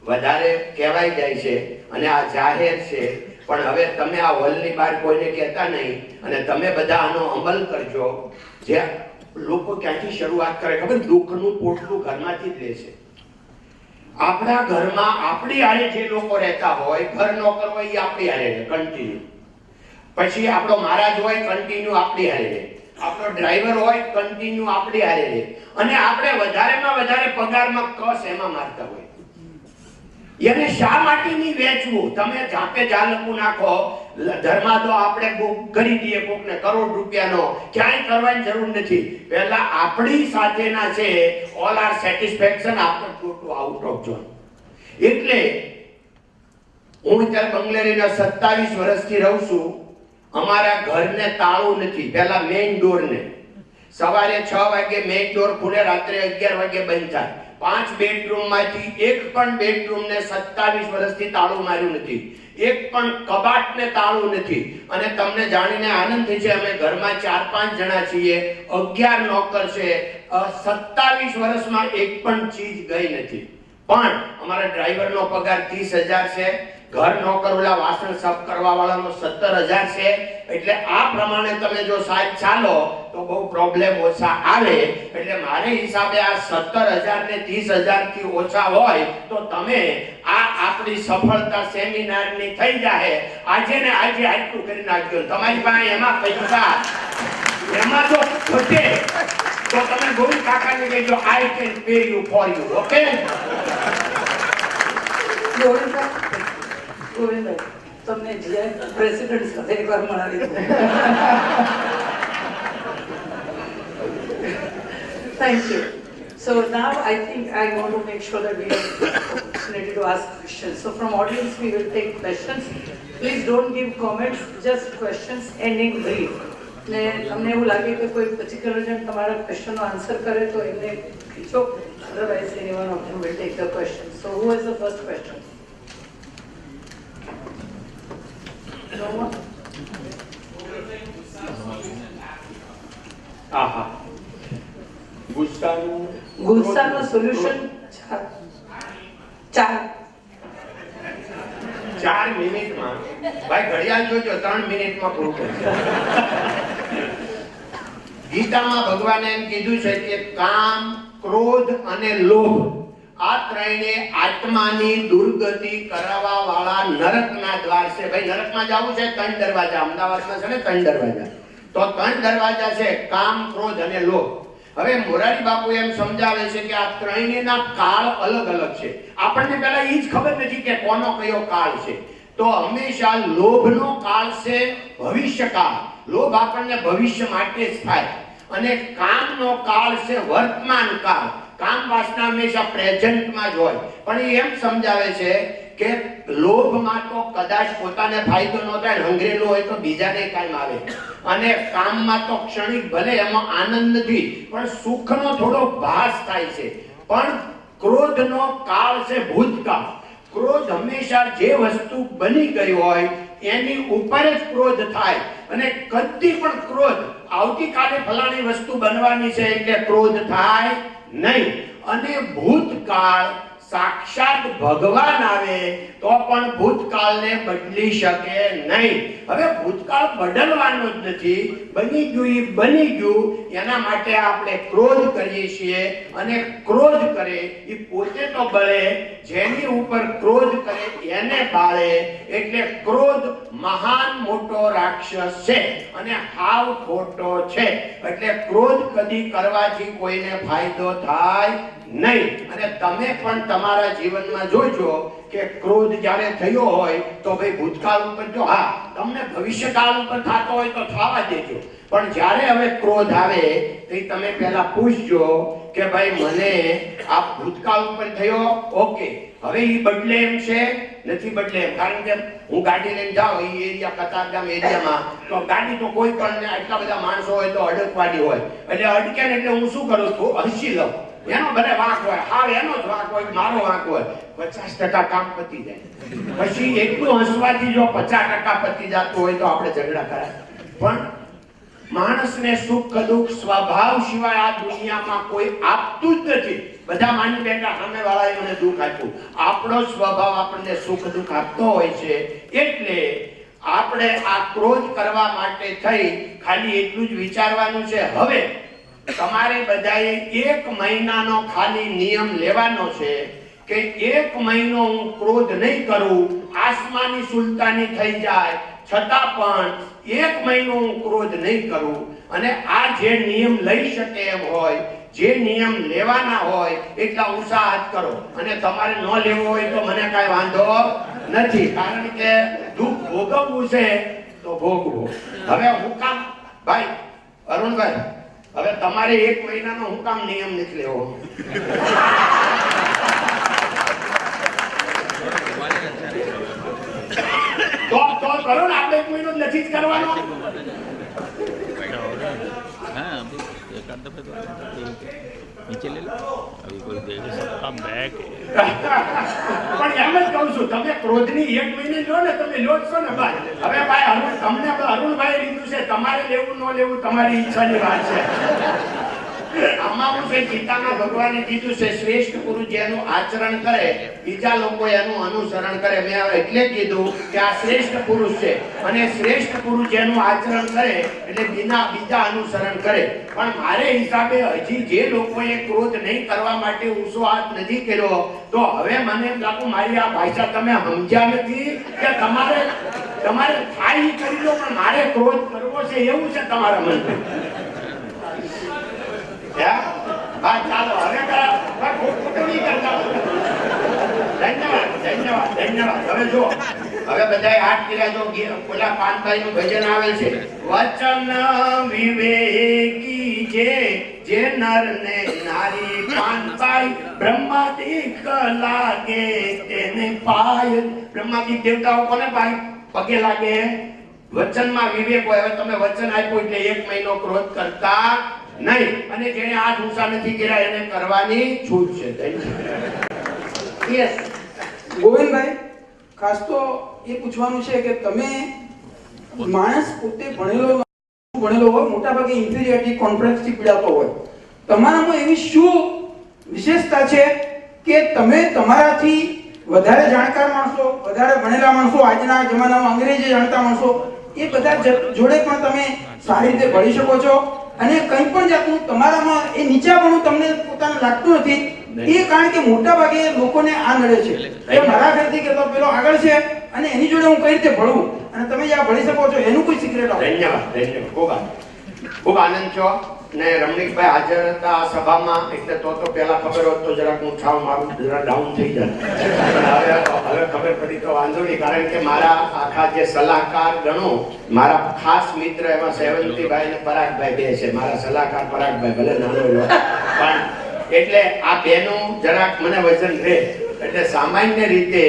વધારે કહેવાય જાય છે, અને આ જાહેર છે. પણ હવે તમે આ હોલની બહાર કોઈને કહેતા નહીં, અને તમે બધા આનો અમલ કરજો. જે લોકો ક્યાંથી શરૂઆત કરે ખબર? દુઃખનું પોટલું ઘરમાંથી જ લે છે. આપણા ઘરમાં આપણી હારે જે લોકો રહેતા હોય, ઘર નોકર હોય, એ આપણી હારે રહે કન્ટિન્યુ. પછી આપણો મહારાજ હોય, કન્ટિન્યુ આપણી હારે રહે. આપણો ડ્રાઈવર હોય, કન્ટિન્યુ આપણી હારે રહે. અને આપણે વધારેમાં વધારે પગારમાં કસ એમાં મારતા હોય. એને શા માટે નહીં વેચવું? તમે જાતે જાલકું નાખો. ધર્મા તો આપણે કરી દઈએ કોકને કરોડ રૂપિયાનો, ક્યાંય કરવાની જરૂર નથી. પહેલા આપણી સાથેના છે all are satisfaction after go to out of zone. એટલે હું અત્યારે બંગલેરીના 27 વર્ષથી રહું છું. અમારા ઘરને તાળું નથી. પહેલા મેઇન ડોરને સવારે 6 વાગે મેઇન ડોર ખુલે, રાત્રે 11 વાગે બંધ થાય. 5 બેડરૂમમાંથી એક પણ બેડરૂમને 27 વર્ષથી તાળું માર્યું નથી. એક પણ કબાટને તાળું નથી. અને તમને જાણીને આનંદ થશે, અમે ઘરમાં 4-5 જણા છીએ, 11 નોકર છે. 27 વર્ષમાં એક પણ ચીજ ગઈ નથી. પણ અમારા ડ્રાઈવરનો પગાર 30,000 છે, ઘર નોકર ઓલા વાસણ સાફ કરવા વાળાનો 17,000 છે. એટલે આ પ્રમાણે તમે જો સાહેબ ચાલો તો બહુ પ્રોબ્લેમ ઓછા આવે. એટલે મારે હિસાબે આ 17,000 ને 30,000 થી ઓછા હોય તો તમે આ આપણી સફળતા સેમિનારની થઈ જાય. આજે ને આજે આટલું કરી નાખજો. તમારી પાસે એમાં પૈસા એમાં જો ઘટે તો તમે ગોવિંદ કાકાને કહેજો I can pay you for you. Okay Govindbhai, તમને જીઆઈ પ્રેસિડેન્ટ સાથે એકવાર મળાવી દો. Thank you. So now I think I want to make sure that we are opportunity to ask questions. So from audience we will take questions. Please don't give comments, just questions and in brief. ને તમને એવું લાગે કે કોઈ particular જણ તમારા ક્વેશ્ચનનો answer કરે તો એમને ખીચો. Otherwise anyone of them will take the question. So who has the first question? No one? Aha ગુસ્સાનો solution 4 મિનિટમાં. ભાઈ ઘડિયાળ જોજો, 3 મિનિટમાં પૂરું કરશે. ગીતામાં ભગવાને એમ કીધું છે કે કામ, ક્રોધ અને લોભ આ ત્રણે આત્માની દુર્ગતિ કરાવવા વાળા નરકના દ્વાર છે. ભાઈ નરકમાં જવું છે 3 દરવાજા. અમદાવાદમાં છે ને 3 દરવાજા. તો 3 દરવાજા છે, કામ, ક્રોધ અને લોભ. હવે મોરારી બાપુ એમ સમજાવે છે કે આ ત્રણેયના કાળ અલગ અલગ છે. આપણને પહેલા એ જ ખબર નથી કે કોનો કયો કાળ છે. તો હંમેશા લોભનો કાળ છે ભવિષ્યકાળ. લોભ આપણને ભવિષ્ય માટે જ થાય. અને કામનો કાળ છે વર્તમાન કાળ. કામ વાસના હંમેશા પ્રેઝન્ટમાં જ હોય. પણ એ એમ સમજાવે છે કે લોભમાં તો કદાચ પોતાને ફાયદો ન થાય, હંગરેલો હોય તો બીજાને કામ આવે. અને કામમાં તો ક્ષણિક ભલે એમાં આનંદ નથી પણ સુખનો થોડો ભાસ થાય છે. પણ ક્રોધનો કાળ છે ભૂતકાળ. ક્રોધ હંમેશા જે વસ્તુ બની ગઈ હોય એની ઉપર જ ક્રોધ થાય. અને કદી પણ ક્રોધ આવતીકાલે ફલાણી વસ્તુ બનવાની છે એટલે ક્રોધ થાય નહીં. અને ભૂતકાળ સાક્ષાત ભગવાન આવે તો પણ ભૂતકાળને બદલી શકે નહીં. હવે ભૂતકાળ બદલવાનો જ નથી, બની ગયું એ બની ગયું. એના માટે આપણે ક્રોધ કરીએ છીએ. અને ક્રોધ કરે એ પોતે તો બળે, જેની ઉપર ક્રોધ કરે એને બાળે. એટલે ક્રોધ મહાન મોટો રાક્ષસ છે અને હાવ ખોટો છે. એટલે ક્રોધ કદી કરવાથી કોઈને ફાયદો થાય નહીં. અને તમે પણ તમારા જીવનમાં જોજો કે ક્રોધ જ્યારે થયો હોય તો ભાઈ ભૂતકાળ ઉપર જો, હા તમને ભવિષ્યકાળ ઉપર થતો હોય તો થવા દેજો. પણ જ્યારે હવે ક્રોધ આવે તો તમે પહેલા પૂછજો કે ભાઈ મને આ ભૂતકાળ ઉપર થયો, ઓકે હવે એ બદલે એમ છે નથી બદલે એમ. કારણ કે હું ગાડી લઈને જાઉં એ એરિયા કતારગામ એરિયામાં તો ગાડી તો કોઈ પણ આટલા બધા માણસો હોય તો અડકવાડી હોય. એટલે અડકે ને એટલે હું શું કરું છું, હસી લઉં. એનો ભલે વાંક હોય, હા એનો જ વાંક હોય, મારો વાંક હોય, 50% કામ પતી જાય. પછી એટલું હસવાથી જો 50% પતી જતું હોય તો આપણે ઝઘડા કરાય. પણ માણસને સુખ દુઃખ સ્વભાવ સિવાય આ દુનિયામાં કોઈ આપતું જ નથી. બધા માની બેઠા સામે વાળાએ મને દુઃખ આપ્યું. આપણો સ્વભાવ આપણને સુખ દુઃખ આપતો હોય છે. એટલે આપણે આ ક્રોધ કરવા માટે થઈ ખાલી એટલું જ વિચારવાનું છે. હવે તમારે બધાએ 1 મહિનાનો ખાલી નિયમ લેવાનો છે કે 1 મહિનો હું ક્રોધ નહીં કરું. આસમાની સુલતાની થઈ જાય છતાં પણ 1 મહિનો હું ક્રોધ નહીં કરું. અને આ જે નિયમ લઈ શકે એમ હોય, જે નિયમ લેવાના હોય એટલા ઊંચા હાથ કરો. અને તમારે ન લેવો હોય તો મને કાંઈ વાંધો નથી, કારણ કે દુઃખ ભોગવવું છે તો ભોગવો. હવે હું કામ ભાઈ અરુણભાઈ, હવે તમારે 1 મહિનાનો હું કામ નિયમ નથી લેવો? તો કરો ને, આપણે 1 મહિનો નથી જ કરવાનો. नीचे ले लो अभी कोई देख सकता बैग પણ એમ જ કહું છું, તમે ક્રોધની 1 મહિને લો ને, તમે લો છો ને ભાઈ. હવે ભાઈ તમને અરુણભાઈ લીધું છે, તમારે લેવું ન લેવું તમારી ઈચ્છાની વાત છે. આમાં હું છે, ગીતામાં ભગવાને કીધું છે શ્રેષ્ઠ પુરુષ જેનું આચરણ કરે બીજા લોકો એનું અનુસરણ કરે. મેં એટલે કીધું કે આ શ્રેષ્ઠ પુરુષ છે અને શ્રેષ્ઠ પુરુષ જેનું આચરણ કરે એટલે બીજા અનુસરણ કરે. પણ મારે હિસાબે હજી જે લોકોએ ક્રોધ નહીં કરવા માટે ઊંચો હાથ નથી કર્યો, તો હવે મને એમ લાગુ મારી આ ભાષા તમે સમજ્યા નથી કે તમારે થાય ઈ કરી લો, પણ મારે ક્રોધ કરવો છે એવું છે તમારા મનમાં. ચાલો હવે ધન્યવાદ. હવે જો હવે બધાય હાથ કર્યા. જો ઓલા પાનભાઈ નું ભજન આવે છે, વચન વિવેકી જે નર ને નારી પાનભાઈ બ્રહ્માદિક લાગે તેને પાય. બ્રહ્માદિક દેવતાઓ કોને પાય? પગે લાગે. વચનમાં વિવેક હોય. હવે તમે વચન આપ્યું એટલે 1 મહિનો ક્રોધ કરતા નહીં, અને જેને આ ઢૂંસા નથી કર્યા એને કરવાની છૂટ છે. યસ ગોવિંદભાઈ, ખાસ તો એ પૂછવાનું છે કે તમે માણસ પોતે ભણેલો હોય, મોટા ભાગે ઇન્ફિરિયોરિટી કોમ્પ્લેક્સથી પીડાતો હોય, તમારામાં એવી શું વિશેષતા છે કે તમે તમારાથી વધારે જાણકાર માણસો, વધારે ભણેલા માણસો, આજના જમાનામાં અંગ્રેજી જાણતા માણસો, એ બધા જોડે પણ તમે સારી રીતે ભળી શકો છો, અને કંઈ પણ જાતનું તમારામાં એ નીચાપણું તમને પોતાને લાગતું નથી. એ કારણ કે મોટા ભાગે લોકોને આ નડે છે કે મારા ઘરથી કે તો પેલો આગળ છે અને એની જોડે હું કઈ રીતે ભળું, અને તમે જે આ ભળી શકો છો એનું કોઈ સિક્રેટ આપો. ધન્યવાદ. ખૂબ આનંદ છો. ને રમણીકભાઈ હાજર હતા આ સભામાં, એટલે તો પેલા ખબર હોત તો જરાક હું છાવ મારું જરા ડાઉન થઈ જાય. હવે ખબર પડી તો વાંધો નહીં, કારણ કે મારા આખા જે સલાહકાર ગણો, મારા ખાસ મિત્ર એમાં સેવંતીભાઈ અને પરાગભાઈ બે છે. મારા સલાહકાર પરાગભાઈ ભલે નાનો પણ એટલે આ બેનું જરાક મને વજન રહે. એટલે સામાન્ય રીતે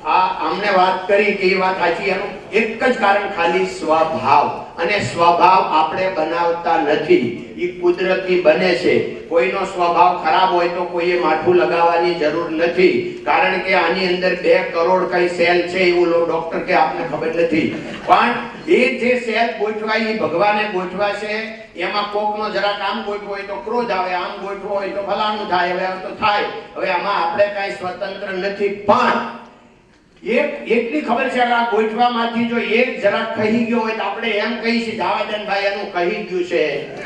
આમને વાત કરી કે એ વાત સાચી. એનું એક જ કારણ ખાલી સ્વભાવ, અને સ્વભાવ આપણે બનાવતા નથી, એ કુદરતી બને છે. કોઈનો સ્વભાવ ખરાબ હોય તો કોઈએ માથું લગાવવાની જરૂર નથી, કારણ કે આની અંદર 2 કરોડ કઈ સેલ છે એવું ડોક્ટર કે આપને ખબર નથી. પણ એ જે સેલ ગોઠવાય એ ભગવાને ગોઠવા છે. એમાં કોકનો જરાક આમ ગોઠવો હોય તો ક્રોધ આવે, આમ ગોઠવો હોય તો ફલાણું થાય. હવે તો થાય. હવે આમાં આપણે કઈ સ્વતંત્ર નથી. પણ એટલી ખબર છે કે આ ગોઠવામાંથી જો એક જરાક કહી ગયો હોય તો આપણે એમ કહી છે જાવાદનભાઈ એનું કહી ગયું છે.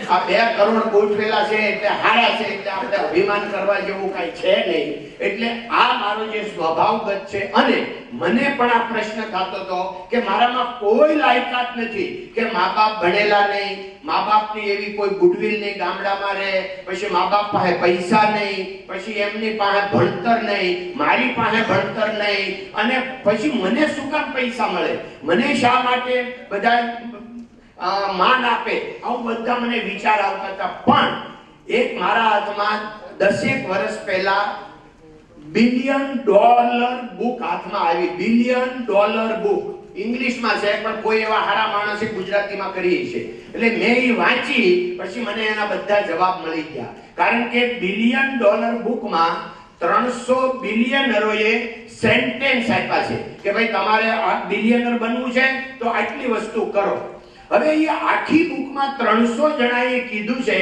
આ 2 કરોડ ગોઠવેલા છે એટલે હારા છે, એટલે આપણે અભિમાન કરવા જેવું કઈ છે નહીં. એટલે આ મારો જે સ્વભાવગત છે. અને મને પણ આ પ્રશ્ન થતો હતો કે મારામાં કોઈ લાયકાત નથી, કે મા બાપ ભણેલા નહીં, મા બાપની એવી કોઈ ગુડવિલ નહીં, ગામડામાં રહે, પછી મા બાપ પાસે પૈસા નહીં, પછી એમની પાસે ભણતર નહીં, મારી પાસે ભણતર નહીં, અને પછી મને શું કામ પૈસા મળે, મને શા માટે બધા માન આપે, આવું બધા મને વિચાર આવતા હતા. પણ એક મારા હાથમાં 10 વર્ષ પહેલા $1 બિલિયન બુક હાથમાં આવી. $1 બિલિયન બુક ઇંગ્લિશમાં છે, પણ કોઈ એવા હારા માણસે ગુજરાતીમાં કરી છે. એટલે મેં એ વાંચી, પછી મને એના બધા જવાબ મળી ગયા. કારણ કે $1 બિલિયન બુકમાં 300 બિલિયનરોએ સેન્ટેન્સ આપ્યા છે કે ભાઈ તમારે બિલિયનર બનવું છે તો આટલી વસ્તુ કરો. હવે એ આખી બુકમાં 300 જણાએ કીધું છે,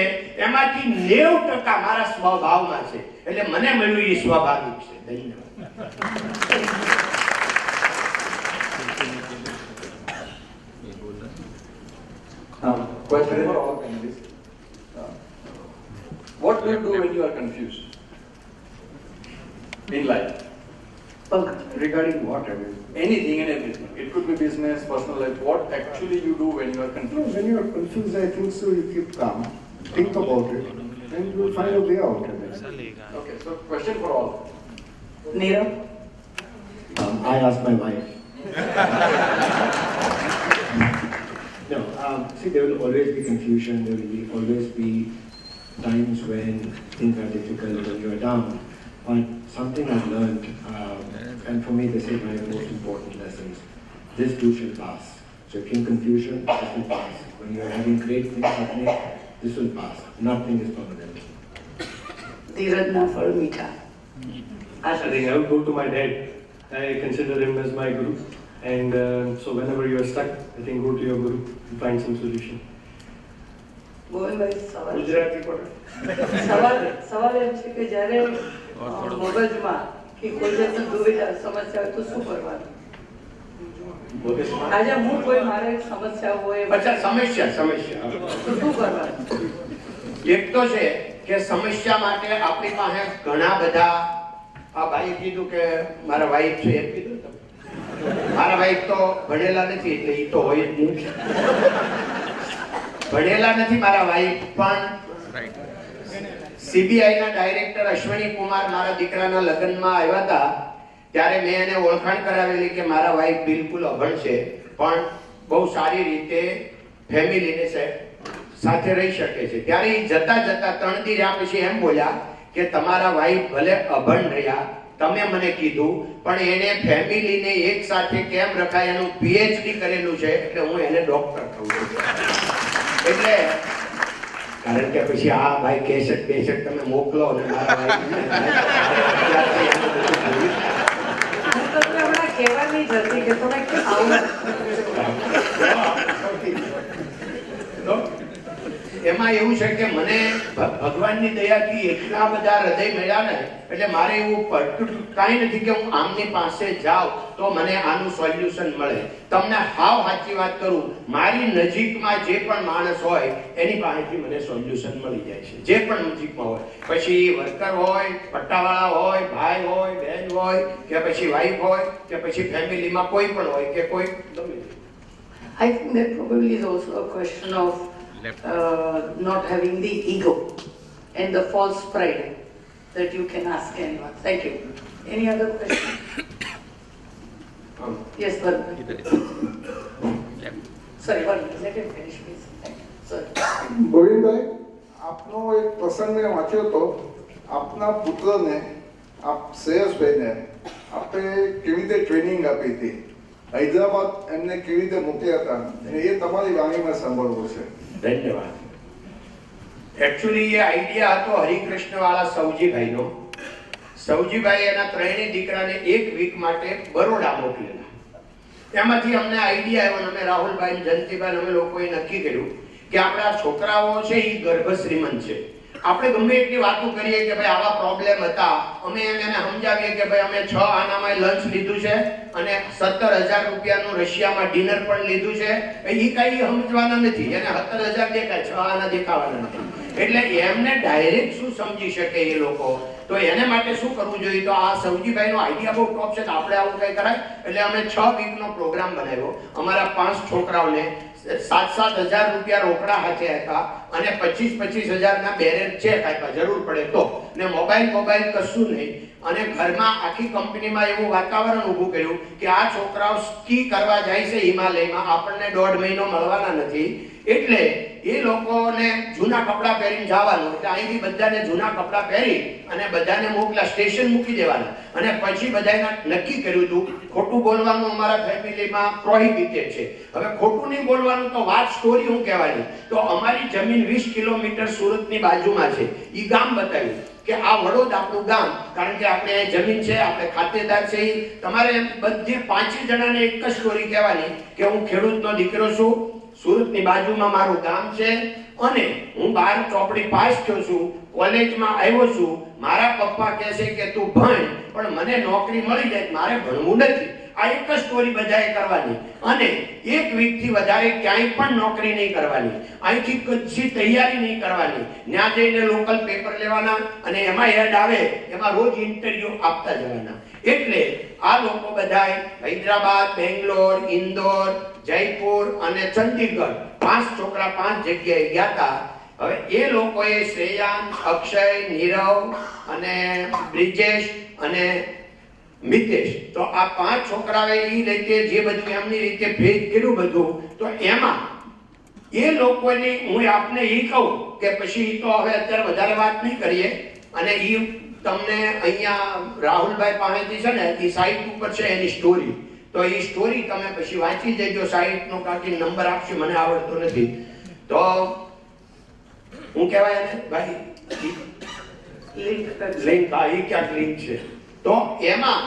એમાંથી 90% મારા સ્વભાવમાં છે. એટલે મને મળ્યું એ સ્વાભાવિક છે. ધન્યવાદ. Question for all panelists. What do you do when you are confused in life? Regarding what? I mean, Anything and everything. It could be business, personal life. What actually you do when you are confused? when you are confused, I think so you keep calm, think about it, and you will find a way out of it. Okay, so question for all. Nirav, I asked my wife. No, see, there will always be confusion, there will always be times when things are difficult, when you are down. But something I've learned, and for me this is my most important lessons, this too shall pass. So if you're in confusion, this will pass. When you're having great things happening, this will pass. Nothing is permanent. Dheerajna Falmita. I think I would go to my dad. I consider him as my guru. And so whenever you are stuck, I think go to your guru and find some solution. Govindbhai સવાલ ગુજરાતી પણ સવાલ એમ છે કે જ્યારે મગજમાં કે કોઈ જાતની દુવિધા સમસ્યા હોય તો શું કરવાનું? આજે હું કોઈ મારે સમસ્યા હોય અચ્છા, સમસ્યા તો શું કરવાનું? એક તો છે કે સમસ્યા માટે આપણી પાસે ઘણા બધા, આ ભાઈ કીધું કે મારા વાઈફ છે એમ કીધું તમે. મારા વાઈફ તો ભણેલા નથી એટલે એ તો હોય જ નહીં. ભણેલા નથી મારા વાઈફ, પણ સીબીઆઈ ના ડાયરેક્ટર અશ્વિની કુમાર મારા દીકરાના લગ્નમાં આવ્યા હતા ત્યારે મેં એને ઓળખાણ કરાવેલી કે મારા વાઈફ બિલકુલ અભણ છે પણ બહુ સારી રીતે ફેમિલીને સાથે રહી શકે છે. ત્યારે એ જતા જતા 3 દી રહ્યા પછી એમ બોલ્યા કે તમારા વાઈફ ભલે અભણ રહ્યા, તમે મને કીધું, પણ એને ફેમિલીને એક સાથે કેમ રખાય એનું પીએચડી કરેલું છે એટલે હું એને ડોક્ટર કહું છું. એટલે કારણ કે પછી આ ભાઈ કેસેટ બેસેટ તમે મોકલો અને મારા ભાઈ હમણાં કહેવાની જ હતી કે તમે આવું એમાં એવું છે કે મને ભગવાનની દયાથી એટલા બધા હૃદય મળ્યા ને એટલે મારે એવું કાંઈ નથી કે હું આમની પાસે જાઉં તો મને આનું સોલ્યુશન મળે. તમને હાવ સાચી વાત કરું, મારી નજીકમાં જે પણ માણસ હોય એની પાસેથી મને સોલ્યુશન મળી જાય છે. જે પણ નજીકમાં હોય, પછી વર્કર હોય, પટ્ટાવાળા હોય, ભાઈ હોય, બહેન હોય, કે પછી વાઈફ હોય, કે પછી ફેમિલીમાં કોઈ પણ હોય કે કોઈ ગમે તે. I think that probably is also a question of not having the ego and the false pride that you can ask anyone. Thank you. Any other question? Yes, Varun. Sorry, Varun, let him finish, please. Thank you. Sorry. Govindbhai, આપનો એક પ્રસંગ મેં વાંચ્યો હતો. આપના પુત્રને, આપ શ્રેયસભાઈને આપણે કેવી રીતે ટ્રેનિંગ આપી હતી, હૈદરાબાદ એમને કેવી રીતે મોકલ્યા હતા, એ તમારી વાણીમાં સાંભળવું છે. ધન્યવાદ. એકચ્યુઅલી એ આઈડિયા હતો હરિકૃષ્ણ વાળા સૌજીભાઈનો. સૌજીભાઈ એના ત્રણેય દીકરાને 1 વીક માટે બરોડા મોકલેલા. એમાંથી અમને આઈડિયા આવ્યો, અમે રાહુલભાઈ, જયંતિભાઈ, અમે લોકોએ નક્કી કર્યું કે આપણા છોકરાઓ છે એ ગર્ભ શ્રીમંત છે. આપણે ગમે એટલી વાતો કરીએ કે ભાઈ આવા પ્રોબ્લેમ હતા, અમે એને સમજાવીએ કે ભાઈ અમે 6 આનામાં લંચ લીધું છે અને 17,000 રૂપિયાનું રશિયામાં ડિનર પણ લીધું છે, એ કઈ સમજવાના નથી. એને 17,000 દેખાય, 6 આના દેખાવાના નથી. એટલે એમને ડાયરેક્ટ શું સમજી શકે એ લોકો, તો એને માટે શું કરવું જોઈએ? તો આ સૌજીભાઈનો આઈડિયા બહુ ટોપ છે, આપણે આવું કઈ કરાય. એટલે અમે 6 વીકનો પ્રોગ્રામ બનાવ્યો. અમારા 5 છોકરાઓને 7,000 રૂપિયા રોકડા હાથે હતા અને 25,000 ના બેરેજ ચેક આપ્યા જરૂર પડે તો, ને મોબાઈલ કશું નહીં. અને ઘરમાં આખી કંપનીમાં એવું વાતાવરણ ઊભું કર્યું કે આ છોકરાઓ સ્કી કરવા જાય છે હિમાલયમાં, આપણને 1.5 મહિનો મળવાના નથી, એટલે એ લોકોને જૂના કપડા પહેરીને જવાનું. એટલે અહીંથી બધાને જૂના કપડા પહેરી અને બધાને મોકલા, સ્ટેશન મૂકી દેવાના. અને પછી બધાને નક્કી કર્યું હતું ખોટું બોલવાનું અમારા ફેમિલીમાં પ્રોહિબિટેડ છે. હવે ખોટું નહીં બોલવાનું તો વાત સ્ટોરી હું કહેવાની. તો અમારી જમીન 20 કિલોમીટર સુરતની બાજુમાં છે. એ ગામ બતાવ્યું કે આ વડોદ આપણું ગામ, કારણ કે આપણે જમીન છે, આપણે ખાતેદાર છે. તમારે બધે 5 જણાને એક જ સ્ટોરી કહેવાની કે હું ખેડૂતનો દીકરો છું, સુરતની બાજુમાં મારું ગામ છે અને હું 12 ચોપડી પાસ થયો છું, કોલેજમાં આવ્યો છું. મારા પપ્પા કહે છે કે તું ભણ, પણ મને નોકરી મળી જાય, મારે ભણવું નથી. આ એક જ સ્ટોરી બધાએ કરવાની અને 1 વીકથી વધારે ક્યાંય પણ નોકરી નહીં કરવાની, અહીંથી કચ્છી તૈયારી નહીં કરવાની. ત્યાં જઈને લોકલ પેપર લેવાના અને એમાં એડ આવે એમાં રોજ ઇન્ટરવ્યુ આપતા જવાના. એટલે આ લોકો બધાએ હૈદરાબાદ, બેંગ્લોર, ઇન્દોર, જયપુર અને ચંદીગઢ 5 છોકરા 5 જગ્યાએ ગયા હતા. હવે એ લોકોએ શ્રેયાંશ, અક્ષય, નીરવ અને બ્રિજેશ અને મિતેશ, તો આ 5 છોકરાઓએ એ રીતે જે બધું એમની રીતે ભેદ કર્યું બધું, તો એમાં એ લોકોની હું આપને એ કહું કે પછી તો હવે અત્યારે વધારે વાત નહીં કરીએ. અને એ તમને અહીંયા રાહુલભાઈ પાસેથી છે ને એ સાઇટ ઉપર છે એની સ્ટોરી, તો એ સ્ટોરી તમે પછી વાંચી જજો. સાઇટનો કાકી નંબર આપશે, મને આવડતો નથી. તો હું કહેવાય ને ભાઈ લિંક, હા એ ક્યાંક લિંક છે. તો એમાં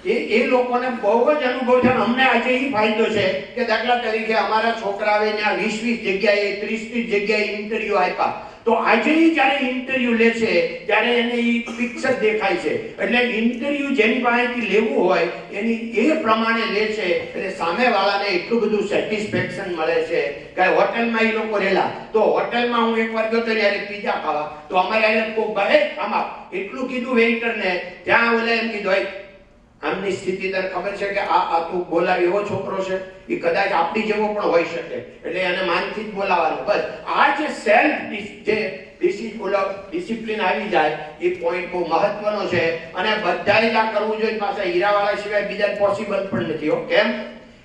એ લોકોને બહુ જ અનુભવ છે. અમને આજે એ ફાયદો છે કે દાખલા તરીકે અમારા છોકરાઓએ ત્યાં 20 જગ્યાએ 30 જગ્યાએ ઇન્ટરવ્યુ આપ્યા, તો આજે જ્યારે ઇન્ટરવ્યુ લે છે ત્યારે એને એ ફિક્સ જ દેખાય છે. એટલે ઇન્ટરવ્યુ જેની પાસેથી લેવું હોય એની એ પ્રમાણે લે છે, એટલે સામેવાળાને એટલું બધું સેટિસ્ફેક્શન મળે છે કે હોટલમાં એ લોકો રહેલા, તો હોટલમાં હું એકવાર ગયો તો ત્યારે પીઝા ખાવા, તો અમારે અહીંયા કોઈ ભાઈ આમાં એટલું કીધું વેઇટરને, ત્યાં ઓલે એમ કીધું આમની સ્થિતિ તને ખબર છે કે આ તું બોલાવી એવો છોકરો છે, એ કદાચ આપણી જેવો પણ હોઈ શકે, એટલે એને માનથી જ બોલાવવાનો. બસ આ જે સેલ્ફ જે ડિસિપ્લિન આવી જાય એ પોઈન્ટ બહુ મહત્વનો છે. અને બધાએ જ આ કરવું જોઈએ. પાછા હીરાવાળા સિવાય બીજા પોસિબલ પણ નથી. કેમ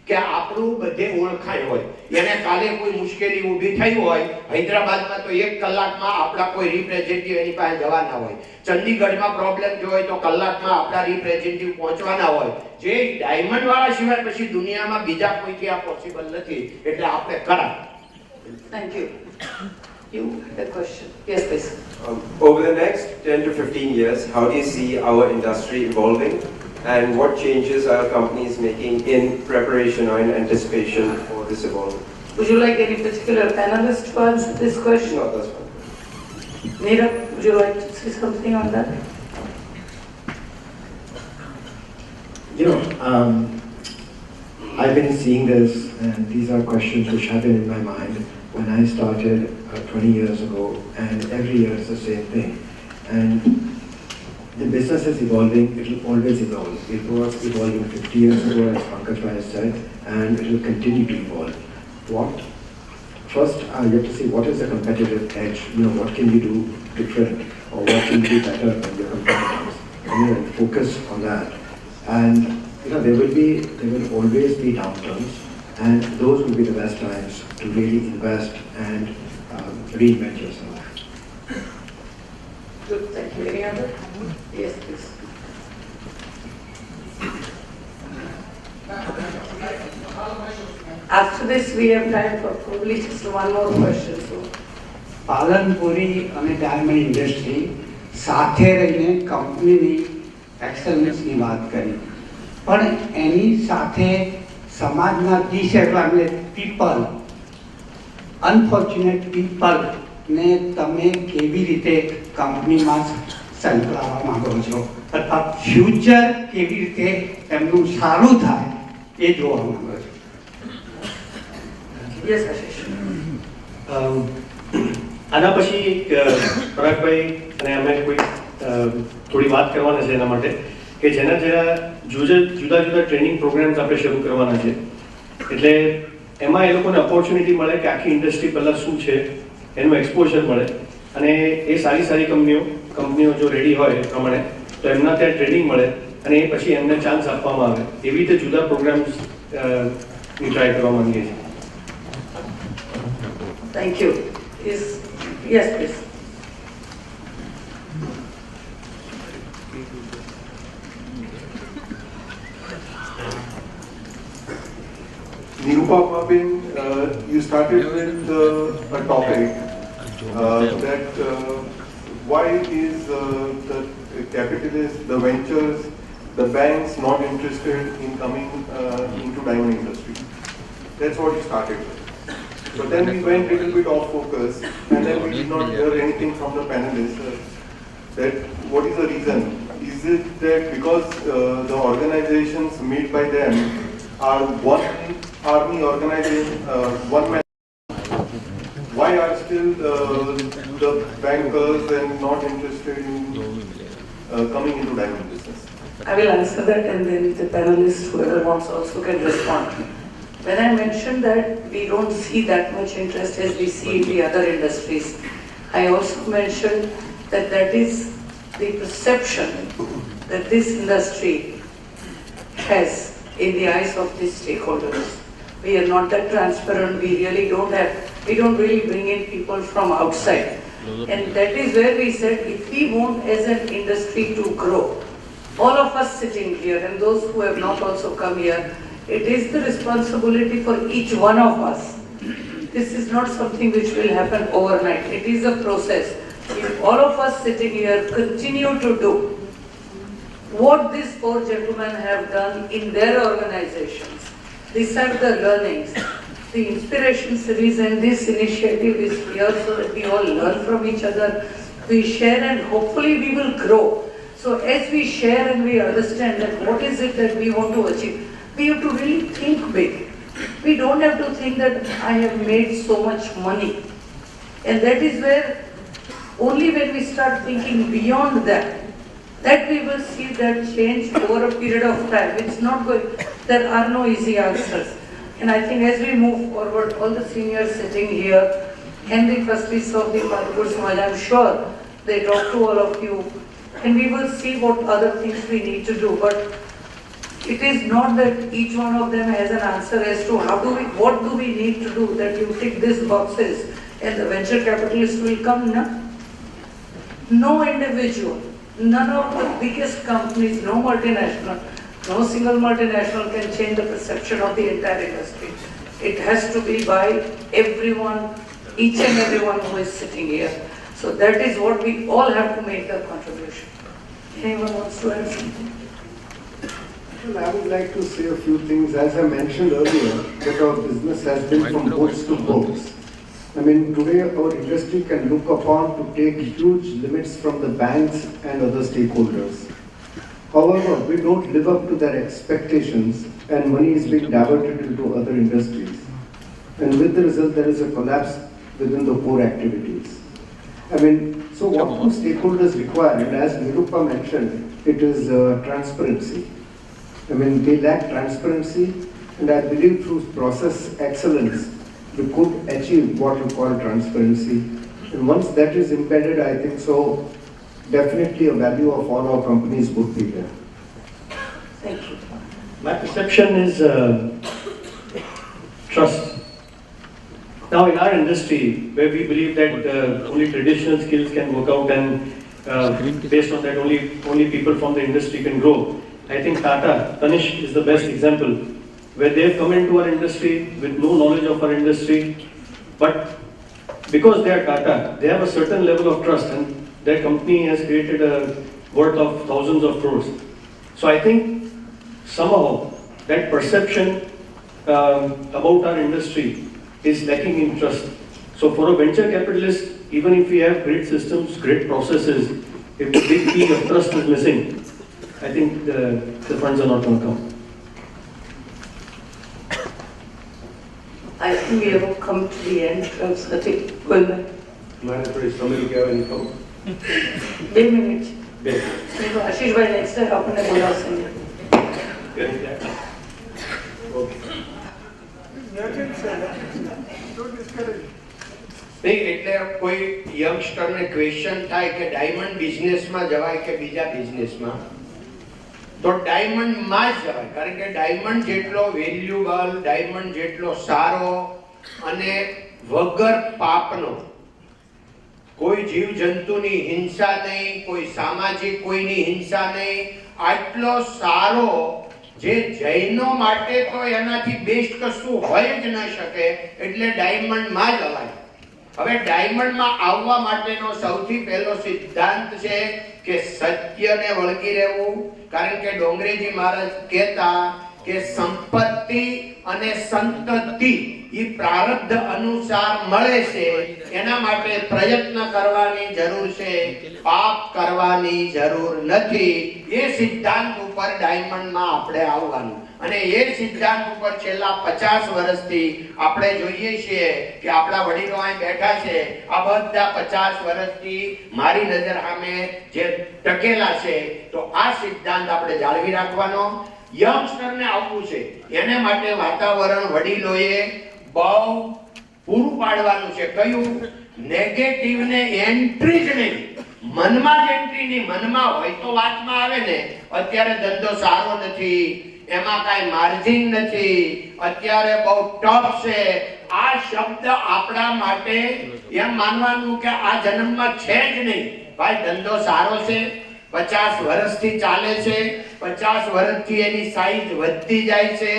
કે આપણું બધે ઓળખાણ હોય. એને કાલે કોઈ મુશ્કેલી ઊભી થઈ હોય, હૈદરાબાદમાં તો 1 કલાકમાં આપણા કોઈ રિપ્રેઝેન્ટેટિવ એની પાસે જવાના હોય, ચંદીગઢમાં પ્રોબ્લેમ જો હોય તો કલાકમાં આપણા રિપ્રેઝેન્ટેટિવ પહોંચવાના હોય. જે ડાયમંડ વાળા સિવાય પછી દુનિયામાં બીજા કોઈથી આ પોસિબલ નથી. એટલે આપણે કરા. Thank you. You had a question. Yes, please. Over the next 10 to 15 years, how do you see our industry evolving, and what changes are companies making in preparation or in anticipation for this evolving? Would you like any particular panelist to answer this question? No, that's fine. Neerav, would you like to say something on that? I've been seeing this, and these are questions which have been in my mind when I started 20 years ago, and every year it's the same thing. And the business is evolving, it will always evolve. It was evolving 50 years ago, as Pankaj Bhai has said, and it will continue to evolve. First, you have to see what is the competitive edge, what can you do different, or what can you do better than your competitors, and focus on that. And there will always be downturns, and those will be the best times to really invest and reinvent yourself. Good, thank you. Any other? Yes, please. After this, we have time for probably just one more question. So, Palanpuri અને diamond industry સાથે રહીને કંપનીની એક્સલન્સની વાત કરી, પણ એની સાથે સમાજના disadvantage people, unfortunate પીપલને તમે કેવી રીતે કંપનીમાં સંકળાવવા માંગો છો, અથવા ફ્યુચર કેવી રીતે એમનું સારું થાય એ જોવા માંગો છો? yes, Ashish. આના પછી પરાગભાઈ અને અમે કોઈ થોડી વાત કરવાના છે એના માટે કે જેના જુદા જુદા ટ્રેનિંગ પ્રોગ્રામ્સ આપણે શરૂ કરવાના છે. એટલે એમાં એ લોકોને ઓપોર્ચ્યુનિટી મળે કે આખી ઇન્ડસ્ટ્રી પહેલાં શું છે એનું એક્સપોઝર મળે, અને એ સારી કંપનીઓ જો રેડી હોય એ પ્રમાણે તો એમના ત્યાં ટ્રેનિંગ મળે, અને એ પછી એમને ચાન્સ આપવામાં આવે. એવી રીતે જુદા પ્રોગ્રામ્સ ની ટ્રાય કરવા માંગીએ છીએ. Thank you. Yes, please. Nirupa Mabin, you started with a topic that why is the capitalists, the ventures, the banks not interested in coming into diamond industry? That's what you started with. But then we went a little bit off focus, and then we did not hear anything from the panelists. That what is the reason? Is it that because the organizations made by them are one army organization, one man? Why are still the bankers and not interested in coming into diamond business? I will answer that, and then the panelists, whoever wants, also can respond. When I mentioned that we don't see that much interest as we see in the other industries, I also mentioned that is the perception that this industry has in the eyes of the stakeholders. We are not that transparent. We don't really bring in people from outside. And that is where we said if we want as an industry to grow, all of us sitting here and those who have not also come here, it is the responsibility for each one of us. This is not something which will happen overnight. It is a process. If all of us sitting here continue to do what these four gentlemen have done in their organizations. These are the learnings. The Inspiration Series and this initiative is here so that we all learn from each other, we share, and hopefully we will grow. So as we share and we understand that what is it that we want to achieve, we have to really think big. We don't have to think that I have made so much money. And that is where only when we start thinking beyond that we will see that change over a period of time. It's not going, there are no easy answers. And I think as we move forward, all the seniors sitting here and the trustees of the Padapur Samaj, I'm sure they talk to all of you and we will see what other things we need to do. But it is not that each one of them has an answer as to what do we need to do, that you tick these boxes and the venture capitalist will come. No individual, none of the biggest companies, no multinational, no single multinational can change the perception of the entire industry. It has to be by everyone, each and everyone who is sitting here. So that is what we all have to make the contribution. Anyone wants to add something? Well, I would like to say a few things. As I mentioned earlier, that our business has been from boats to boats. I mean, today our industry can look upon to take huge limits from the banks and other stakeholders. However, we don't live up to their expectations and money is being diverted into other industries. And with the result, there is a collapse within the core activities. I mean, so what do stakeholders require? And as Nirupa mentioned, it is transparency. I mean, they lack transparency, and I believe through process excellence, we could achieve what we call transparency. And once that is embedded, I think so, definitely a value of all our companies would be there. Thank you. My perception is trust. Now in our industry, where we believe that only traditional skills can work out and based on that only people from the industry can grow, I think Tata, Tanishq is the best example, where they have come into our industry with no knowledge of our industry, but because they are Tata, they have a certain level of trust and their company has created a worth of thousands of crores. So I think somehow that perception about our industry is lacking in trust. So for a venture capitalist, even if we have great systems, great processes, if the big key of trust is missing, I think the funds are not going to come. I think we have come to the end of Sati. મારે થોડી સમય કહેવાની કહું 2 minute. આશીષભાઈ next આપણને બોલાવશે. નહીં એટલે કોઈ યંગસ્ટરને question થાય કે ડાયમંડ બિઝનેસમાં જવાય કે બીજા બિઝનેસમાં, તો ડાયમંડમાં જ જવાય. કારણ કે ડાયમંડ જેટલો વેલ્યુબલ, ડાયમંડ જેટલો સારો અને વગર પાપનો, કોઈ જીવ જંતુની હિંસા નહીં, કોઈ સામાજિક કોઈની હિંસા નહીં, આટલો સારો જે જૈનો માટે તો એનાથી બેસ્ટ કશું હોય જ ન શકે, એટલે ડાયમંડમાં જ અવાય. હવે ડાયમંડમાં આવવા માટેનો સૌથી પહેલો સિદ્ધાંત છે કે સત્યને વળગી રહેવું. કારણ કે ડોંગરેજી મહારાજ કહેતા કે સંપત્તિ અને સંતતિ એ પ્રારબ્ધ અનુસાર મળે છે, એના માટે પ્રયત્ન કરવાની જરૂર છે, પાપ કરવાની જરૂર નથી. એ સિદ્ધાંત ઉપર ડાયમંડમાં આપણે આવવાનું. અને એ સિદ્ધાંત ઉપર છેલ્લા 50 વર્ષથી આપણે જોઈએ છીએ કે આપણા વડીલો અહીં બેઠા છે, આ બધા 50 વર્ષથી મારી નજર સામે જે ટકેલા છે, તો આ સિદ્ધાંત આપણે જાળવી રાખવાનો. યંગસ્ટરને આવવું છે, એને માટે વાતાવરણ વડીલોએ બહુ પૂરું પાડવાનું છે. કયું? નેગેટિવને એન્ટ્રી જ નહીં, મનમાં જ એન્ટ્રી નહીં. મનમાં હોય તો વાતમાં આવે ને, અત્યારે ધંધો સારો નથી, એમાં કાંઈ માર્જિન નથી, અત્યારે બહુ ટફ છે, આ શબ્દ આપણા માટે એમ માનવાનું કે આ જન્મમાં છે જ નહીં. ભાઈ ધંધો સારો છે, 50 વર્ષથી ચાલે છે, 50 વર્ષથી એની સાઈઝ વધતી જાય છે,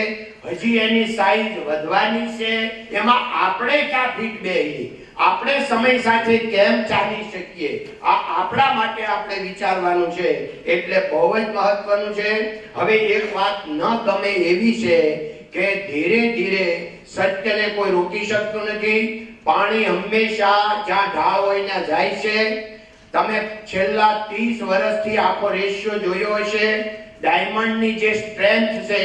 હજી એની સાઈઝ વધવાની છે, એમાં આપણે ક્યાં ફિટ બેહી, આપણે સમય સાથે કેમ ચાલી શકીએ, આ આપણા માટે આપણે વિચારવાનું છે. એટલે બહુ જ મહત્વનું છે. હવે એક વાત ન ગમે એવી છે કે ધીરે ધીરે સત્યને કોઈ રોકી શકતું નથી. પાણી હંમેશા જ્યાં ઢાળ હોય ત્યાં જાય છે. તમે છેલ્લા 30 વર્ષથી આખો રેશિયો જોયો હશે. ડાયમંડની જે સ્ટ્રેન્થ છે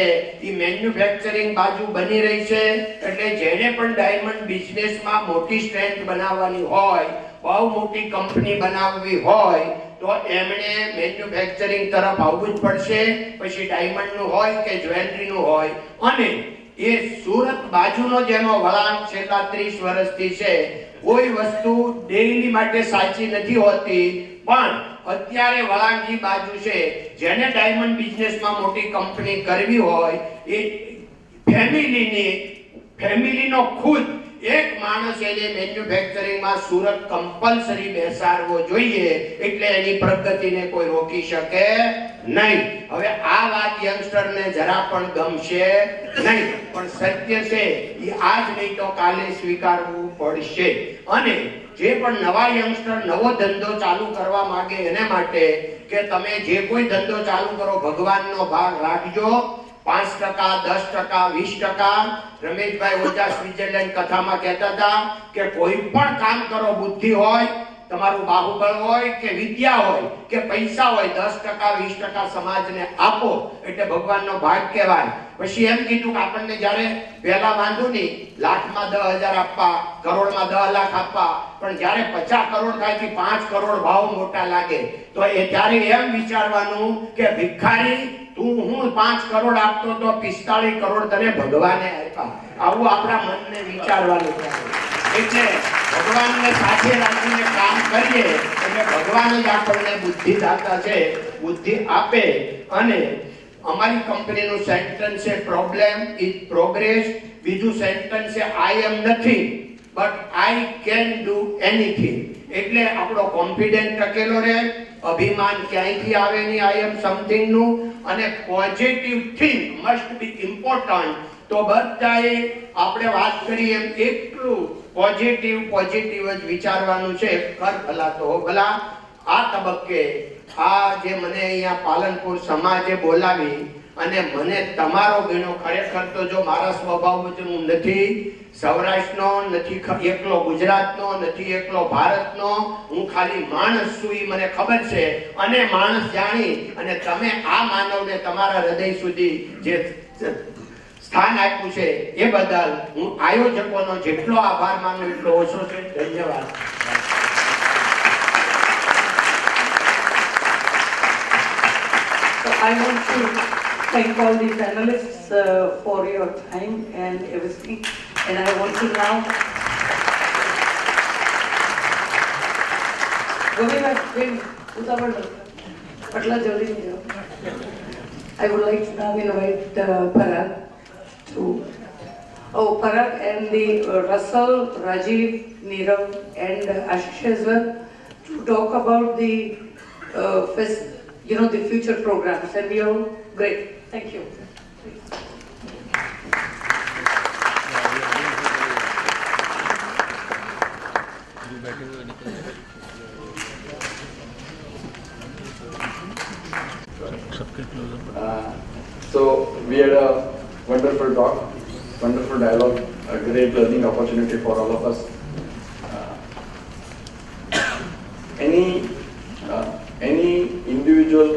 એ મેન્યુફેક્ચરિંગ બાજુ બની રહી છે. એટલે જેને પણ ડાયમંડ બિઝનેસમાં મોટી સ્ટ્રેન્થ બનાવવાની હોય, બહુ મોટી કંપની બનાવવી હોય, તો એમણે મેન્યુફેક્ચરિંગ તરફ આવવું જ પડશે. પછી ડાયમંડનું હોય કે જ્વેલરીનું હોય. અને એ સુરત બાજુનો જેનો વળાંક છેલ્લા 30 વર્ષથી છે, કોઈ વસ્તુ ડેઈલી માટે સાચી નથી હોતી, પણ અત્યારે વળાંકની બાજુ છે. જેને ડાયમંડ બિઝનેસમાં મોટી કંપની કરવી હોય, એ ફેમિલીનો ખુદ એક માણસ એને મેન્યુફેક્ચરિંગમાં સુરત કમ્પલસરી બેસાડવો જોઈએ. એટલે એની પ્રગતિને કોઈ રોકી શકે નહીં. હવે આ વાત યંગસ્ટરને જરા પણ ગમશે નહીં, પણ સત્ય છે એ આજ નહીં તો કાલે સ્વીકારવું પડશે. અને જે પણ નવા યંગસ્ટર નવો ધંધો ચાલુ કરવા માંગે એને માટે કે તમે જે કોઈ ધંધો ચાલુ કરો, ભગવાનનો ભાગ રાખજો. 5%, 10%, 20%. રમેશભાઈ ઓઝા સ્વિટ્ઝરલેન્ડ કથામાં કહેતા હતા કે કોઈ પણ કામ કરો, બુદ્ધિ હોય, તમારું બાહુબળ હોય કે વિદ્યા હોય કે પૈસા હોય, 10%, 20% સમાજને આપો એટલે ભગવાનનો ભાગ કહેવાય. પછી એમ કીધું કે આપણને જ્યારે પહેલા વાંધો નહીં, લાખમાં 10,000 આપવા, કરોડમાં 10 લાખ આપવા, પણ જ્યારે 50 કરોડ થાય કે 5 કરોડ ભાવ મોટા લાગે, તો એ ત્યારે એમ વિચારવાનું કે ભિખારી તું હું 5 કરોડ આપતો તો 45 કરોડ તને ભગવાને આપ્યા. આવું આપણા મનને વિચારવાનું છે. એટલે ભગવાનને સાથે રાખીને કામ કરીએ એટલે ભગવાન જ આપણને બુદ્ધિદાતા છે, બુદ્ધિ આપે. અને અમારી કંપનીનું સેન્ટેન્સ છે પ્રોબ્લેમ ઇઝ પ્રોગ્રેસ. બીજું સેન્ટેન્સ છે I am nothing but I can do anything. એટલે આપણો કોન્ફિડન્સ ટકેલો રહે, અભિમાન ક્યાંયથી આવે નહીં આઈ એમ સમથિંગ નું. અને positive think must be important. તો બધાએ આપણે વાત કરી એમ એટલું પોઝિટિવ જ વિચારવાનું છે. કર ભલા તો ભલા. આ તબક્કે આ જે મને અહીંયા પાલનપુર સમાજે બોલાવી અને મને તમારો ગણો, ખરેખર તો જો મારા સ્વભાવ મુજબ હું નથી સૌરાષ્ટ્રનો, નથી એકલો ગુજરાતનો, નથી એકલો ભારતનો, હું ખાલી માણસ છું એ મને ખબર છે. અને માણસ જાણી અને તમે આ માનવને તમારા હૃદય સુધી જે સ્થાન આપ્યું છે એ બદલ હું આયોજકોનો જેટલો આભાર માનું એટલો ઓછો છે. ધન્યવાદ. So I want to thank all the panelists for your time and everything. And I want to now I would like to now invite Parag to Parag and the Russell, Rajiv, Nirav and Ashish as well to talk about the the future programs, and we are great. Thank you. So we had a wonderful talk, wonderful dialogue, a great learning opportunity for all of us. Any individual,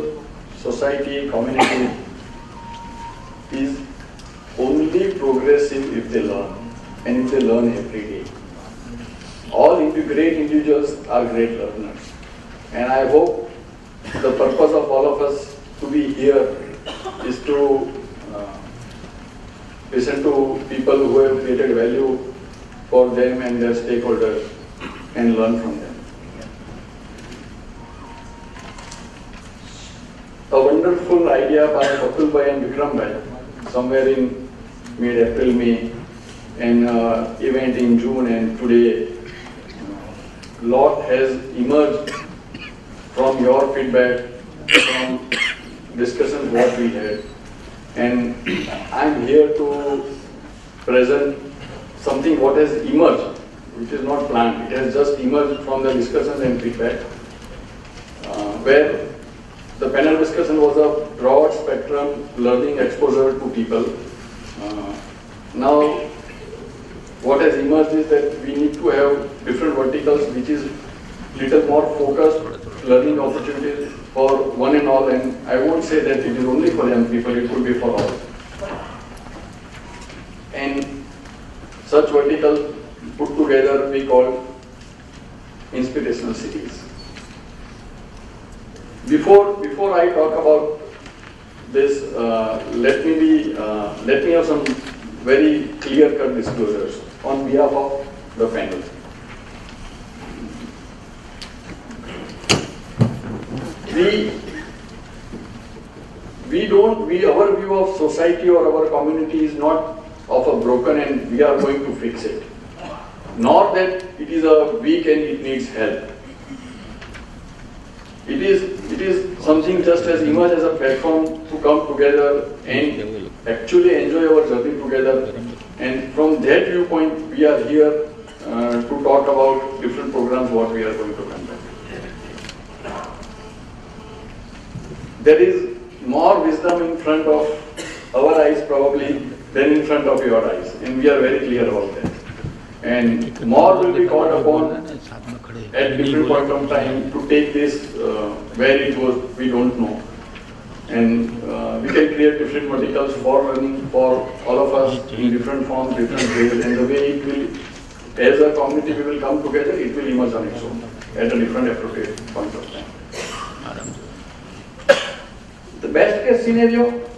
society, community is only progressive if they learn, and if they learn every day. All great individuals are great learners, and I hope the purpose of all of us to be here is to listen to people who have created value for them and their stakeholders and learn from them. A wonderful idea by Atul Bhai and Vikram Bhai, somewhere in mid-April, May, and event in June, and today, lot has emerged from your feedback, from discussions what we had, and I'm here to present something what has emerged, which is not planned. It has just emerged from the discussion and feedback, where the panel discussion was a broad spectrum learning exposure to people. Now, what has emerged is that we need to have different verticals, which is little more focused learning opportunities for one and all, and I won't say that it is only for young people, it could be for all. And such verticals put together we call inspirational cities. Before I talk about this, let me have some very clear-cut disclosures on behalf of the panel. Our view of society or our community is not of a broken and we are going to fix it. Nor that it is a weak and it needs help. It is something just as emerged as a platform to come together and actually enjoy our journey together. And from that viewpoint, we are here to talk about different programs what we are going to conduct. There is more wisdom in front of our eyes probably than in front of your eyes, and we are very clear about that. And more will be called upon at different point of time to take this where it goes, we don't know. And we can create different verticals for learning for all of us in different forms, different ways, and the way it will, as a community we will come together, it will emerge on its own at a different appropriate point of time. The best case scenario,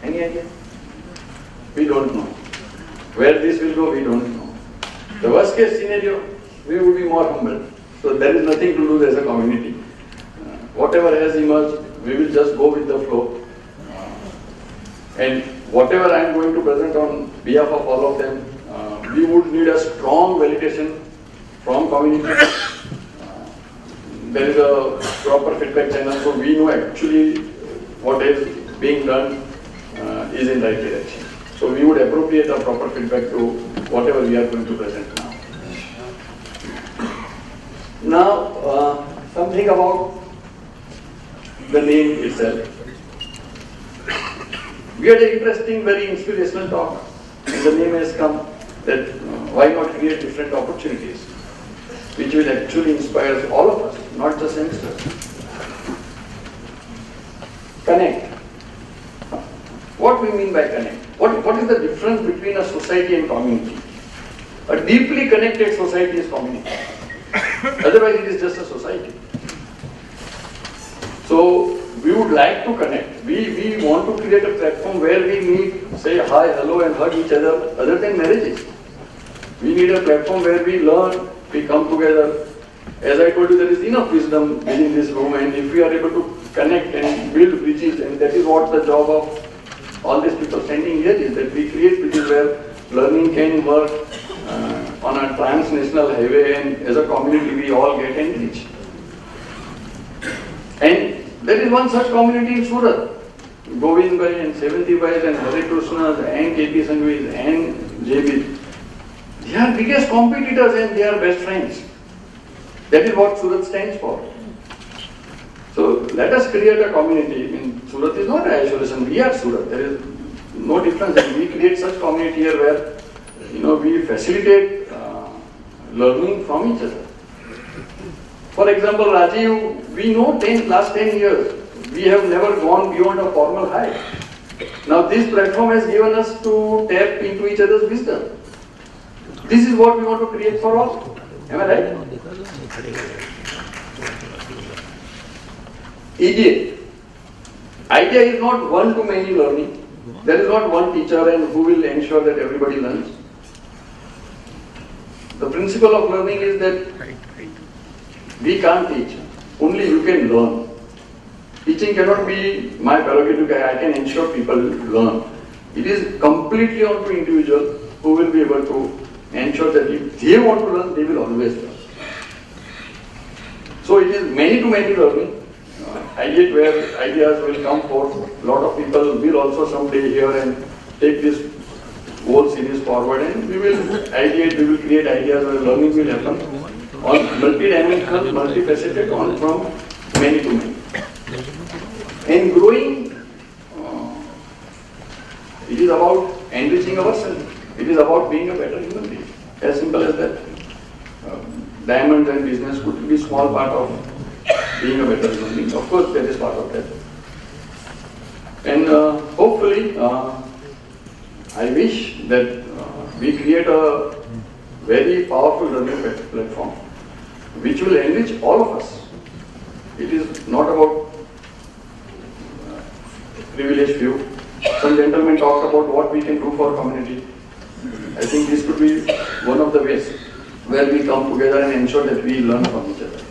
any idea? We don't know. Where this will go, we don't know. The worst case scenario, we would be more humble. So there is nothing to lose as a community. Whatever has emerged, we will just go with the flow. And whatever I am going to present on behalf of all of them, we would need a strong validation from community. There is a proper feedback channel, so we know actually what is being done is in right direction. So we would appropriate a proper feedback to whatever we are going to present now. Now, something about the name itself. We had an interesting, very inspirational talk, and the name has come that why not create different opportunities which will actually inspire all of us, not just youngsters. Connect. What we mean by connect? What is the difference between a society and community? A deeply connected society is community. Otherwise it is just a society. So we would like to connect. We want to create a platform where we meet, say hi, hello and hug each other than marriages. We need a platform where we learn, we come together. As I told you, there is enough wisdom within this room, and if we are able to connect and build bridges, and that is what the job of all these people standing here is, that we create bridges where learning can work on a transnational highway, and as a community we all get enriched. And there is one such community in Surat. Govind Bhai and Seventy Bhai and Hare Krishnas and KP Sanghvis and JB. They are biggest competitors and they are best friends. That is what Surat stands for. So let us create a community. I mean, Surat is not an isolation. We are Surat. There is no difference. And we create such community here where we facilitate learning from each other. For example, Rajiv, we know last 10 years, we have never gone beyond a formal height. Now this platform has given us to tap into each other's wisdom. This is what we want to create for all. Am I right? Idea is not one-to-many learning. There is not one teacher and who will ensure that everybody learns. The principle of learning is that we can't teach, only you can learn. Teaching cannot be my prerogative, I can ensure people learn. It is completely on to individual who will be able to ensure that if they want to learn, they will always learn. So it is many to many learning, ideate where ideas will come forth. A lot of people will also someday hear and take this whole series forward, and we will ideate, we will create ideas where learning will happen on multi-dimensional, multifaceted, on from many to many. And growing, it is about enriching ourselves. It is about being a better human being. As simple as that. Diamonds and business could be small part of being a better human being. Of course, that is part of that. And hopefully, I wish that we create a very powerful learning platform which will enrich all of us. It is not about privileged few. Some gentlemen talked about what we can do for community. I think this could be one of the ways where we come together and ensure that we learn from each other.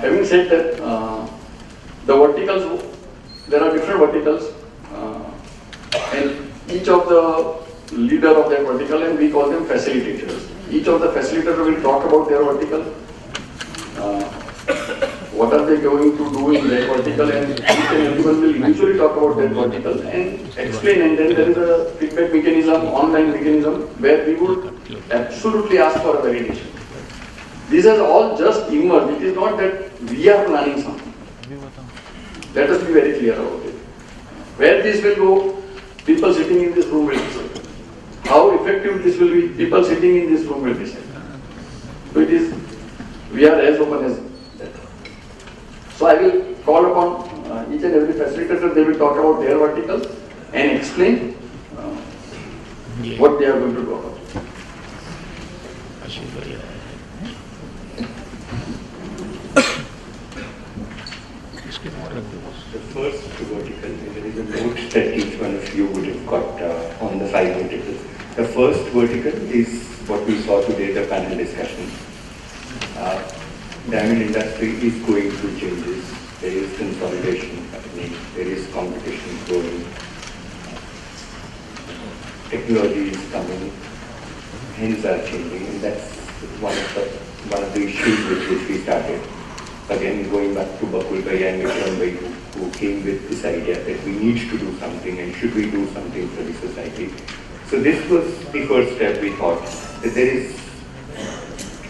Having said that, the verticals, there are different verticals, and each of the leader of that vertical, and we call them facilitators. Each of the facilitators will talk about their vertical, what are they going to do in that vertical, and each and everyone will usually talk about that vertical and explain, and then there is a feedback mechanism, online mechanism, where we would absolutely ask for a validation. These are all just emerged. It is not that we are planning something. Let us be very clear about it. Where this will go, people sitting in this room will decide. How effective this will be, people sitting in this room will decide. So it is, we are as open as that. So I will call upon each and every facilitator, they will talk about their vertical and explain what they are going to do about it. The first vertical, there is a note that each one of you would have got on the 5 verticals. The first vertical is what we saw today, the panel discussion. Diamond industry is going through changes. There is consolidation happening. There is competition growing. Technology is coming. Hands are changing, and that's one of the issues with which we started. Again, going back to Bakul Bhai and Vikram Bhai, who came with this idea that we need to do something, and should we do something for the society. So this was the first step. We thought that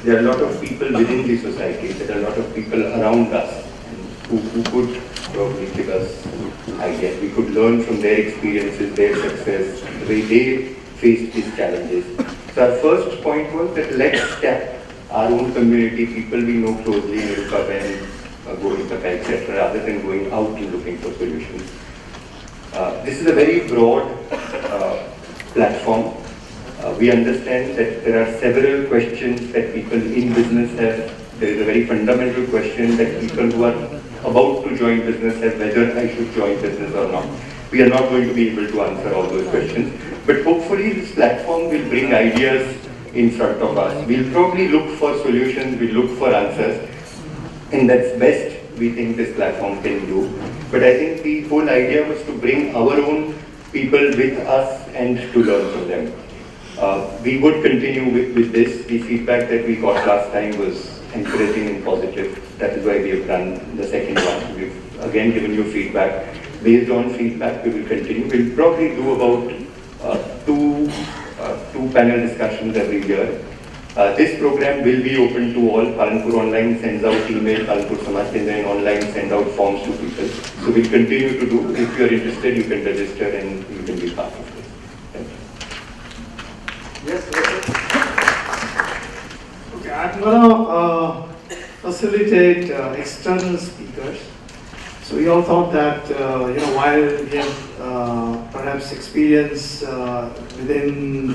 there are a lot of people within the society, there are a lot of people around us who could probably give us ideas. We could learn from their experiences, their success, the way they faced these challenges. So our first point was that let's tap our own community, people we know closely, Nirupa, Govindaka, etc., rather than going out and looking for solutions. This is a very broad platform. We understand that there are several questions that people in business have. There is a very fundamental question that people who are about to join business have, whether I should join business or not. We are not going to be able to answer all those questions, but hopefully this platform will bring ideas in front of us. We'll probably look for solutions, we'll look for answers, and that's best we think this platform can do. But I think the whole idea was to bring our own people with us and to learn from them. We would continue with this. The feedback that we got last time was encouraging and positive. That is why we have done the second one. We've again given you feedback. Based on feedback, we will continue. We'll probably do about two panel discussions every year. This program will be open to all. Palanpur Online sends out email, Palanpur Samaj Kendra Online send out forms to people. So we'll continue to do. If you are interested, you can register and you can be part of this. Thank you. Yes, okay, I'm going to facilitate external speakers. So we all thought that, while we have perhaps experience within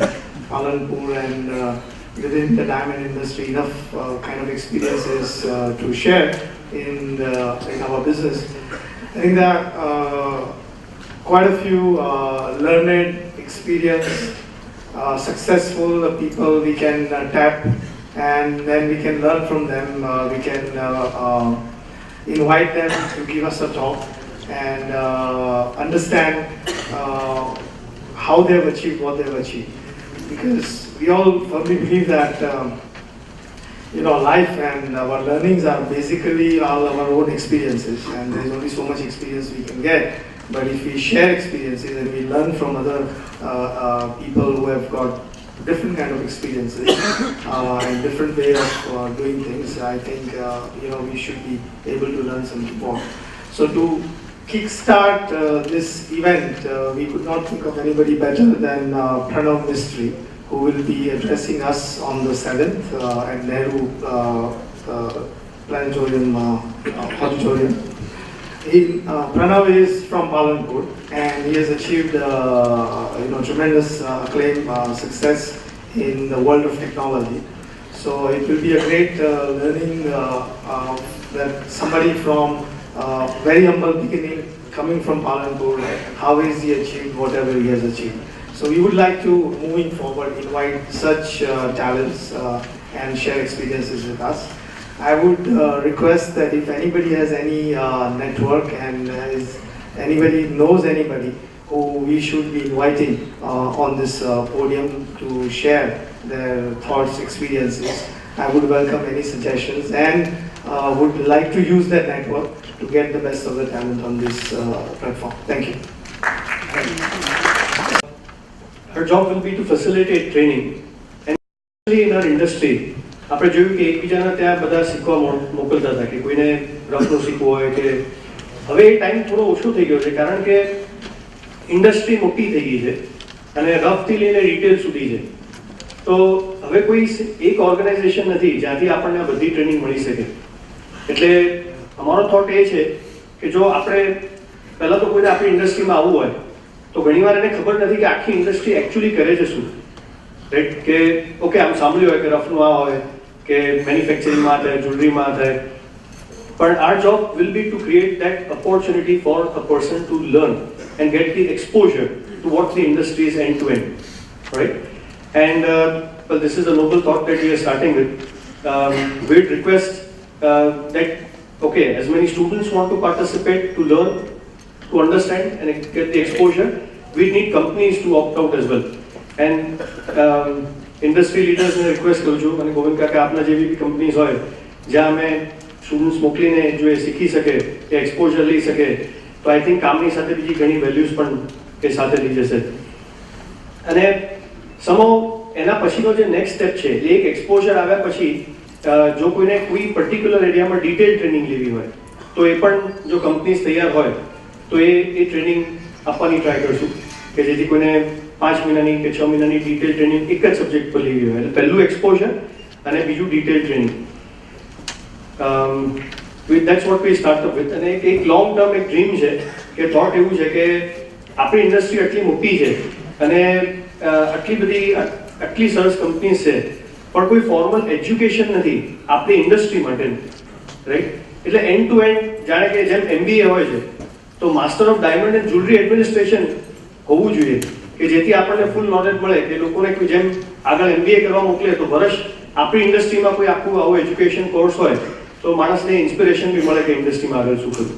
Palanpur and within the diamond industry, enough kind of experiences to share in our business. I think that quite a few learned, experienced, successful people we can tap, and then we can learn from them. We can invite them to give us a talk and understand how they have achieved what they have achieved. Because we all firmly believe that life and our learnings are basically all our own experiences, and there is only so much experience we can get. But if we share experiences and we learn from other people who have got different kind of experiences and different way of doing things, I think we should be able to learn something more. So to kickstart this event, we could not think of anybody better than Pranav Mistry, who will be addressing us on the 7th at Nehru Planetarium Auditorium. Pranav is from Palanpur, and he has achieved tremendous acclaim, success in the world of technology. So it will be a great learning that somebody from very humble beginning, coming from Palanpur, how has he achieved whatever he has achieved. So we would like to, moving forward, invite such talents and share experiences with us. I would request that if anybody has any network and anybody knows anybody who we should be inviting on this podium to share their thoughts, experiences, I would welcome any suggestions and would like to use that network to get the best of the talent on this platform. Thank you. Her job will be to facilitate training, and especially in our industry. આપણે જોયું કે એકબીજાના ત્યાં બધા શીખવા મોકલતા હતા કે કોઈને રફનું શીખવું હોય કે હવે એ ટાઈમ થોડો ઓછો થઈ ગયો છે કારણ કે ઇન્ડસ્ટ્રી મોટી થઈ ગઈ છે અને રફથી લઈને રિટેલ સુધી છે. તો હવે કોઈ એક ઓર્ગેનાઇઝેશન નથી જ્યાંથી આપણને બધી ટ્રેનિંગ મળી શકે. એટલે અમારો થોટ એ છે કે જો આપણે પહેલાં તો કોઈને આપણી ઇન્ડસ્ટ્રીમાં આવવું હોય તો ઘણીવાર એને ખબર નથી કે આખી ઇન્ડસ્ટ્રી એકચ્યુઅલી કરે છે શું. રાઈટ કે ઓકે આમ સાંભળ્યું હોય કે રફનું આ હોય કે મેન્યુફેક્ચરિંગમાં થાય, જ્વેલરીમાં થાય, પણ our job will be to create that opportunity for a person to learn and get the exposure to what the industry is end to end, right? And well, this is a noble thought that we are starting with. We'd request that okay, as many students want to participate, to learn, to understand and get the exposure, we need companies to opt out as well. And industry લીડર્સને request કરું છું અને ગોવિંદ કાકા આપના જેવી બી companies હોય જ્યાં અમે સ્ટુડન્ટ્સ મોકલીને જો એ શીખી શકે, એ એક્સપોઝર લઈ શકે, તો આઈ થિંક કામની સાથે બીજી ઘણી વેલ્યુઝ પણ એ સાથે લઈ જશે. અને સમો એના પછીનો જે નેક્સ્ટ સ્ટેપ છે એ એક એક્સપોઝર આવ્યા પછી જો કોઈને કોઈ પર્ટિક્યુલર એરિયામાં ડિટેલ ટ્રેનિંગ લેવી હોય તો એ પણ જો કંપનીઝ તૈયાર હોય તો એ ટ્રેનિંગ આપવાની ટ્રાય કરશું કે જેથી કોઈને 5 મહિનાની કે 6 મહિનાની ડિટેલ ટ્રેનિંગ એક જ સબ્જેક્ટ પર લેવી હોય. એટલે પહેલું એક્સપોઝર અને બીજું detail training. That's what we start up with. અને એક લોંગ ટર્મ એક ડ્રીમ છે કે થોટ એવું છે કે આપણી ઇન્ડસ્ટ્રી આટલી મોટી છે અને આટલી સરસ કંપનીઝ છે પણ કોઈ ફોર્મલ એજ્યુકેશન નથી આપણી ઇન્ડસ્ટ્રી માટે, રાઈટ? એટલે એન્ડ ટુ એન્ડ જાણે કે જેમ MBA હોય છે તો master of diamond and jewellery administration હોવું જોઈએ કે જેથી આપણને ફૂલ નોલેજ મળે કે લોકોને કોઈ જેમ આગળ MBA કરવા મોકલે તો વર્ષ આપણી ઇન્ડસ્ટ્રીમાં કોઈ આખું આવું એજ્યુકેશન કોર્સ હોય તો માણસને ઇન્સ્પિરેશન બી મળે કે ઇન્ડસ્ટ્રીમાં આગળ શું કરવું.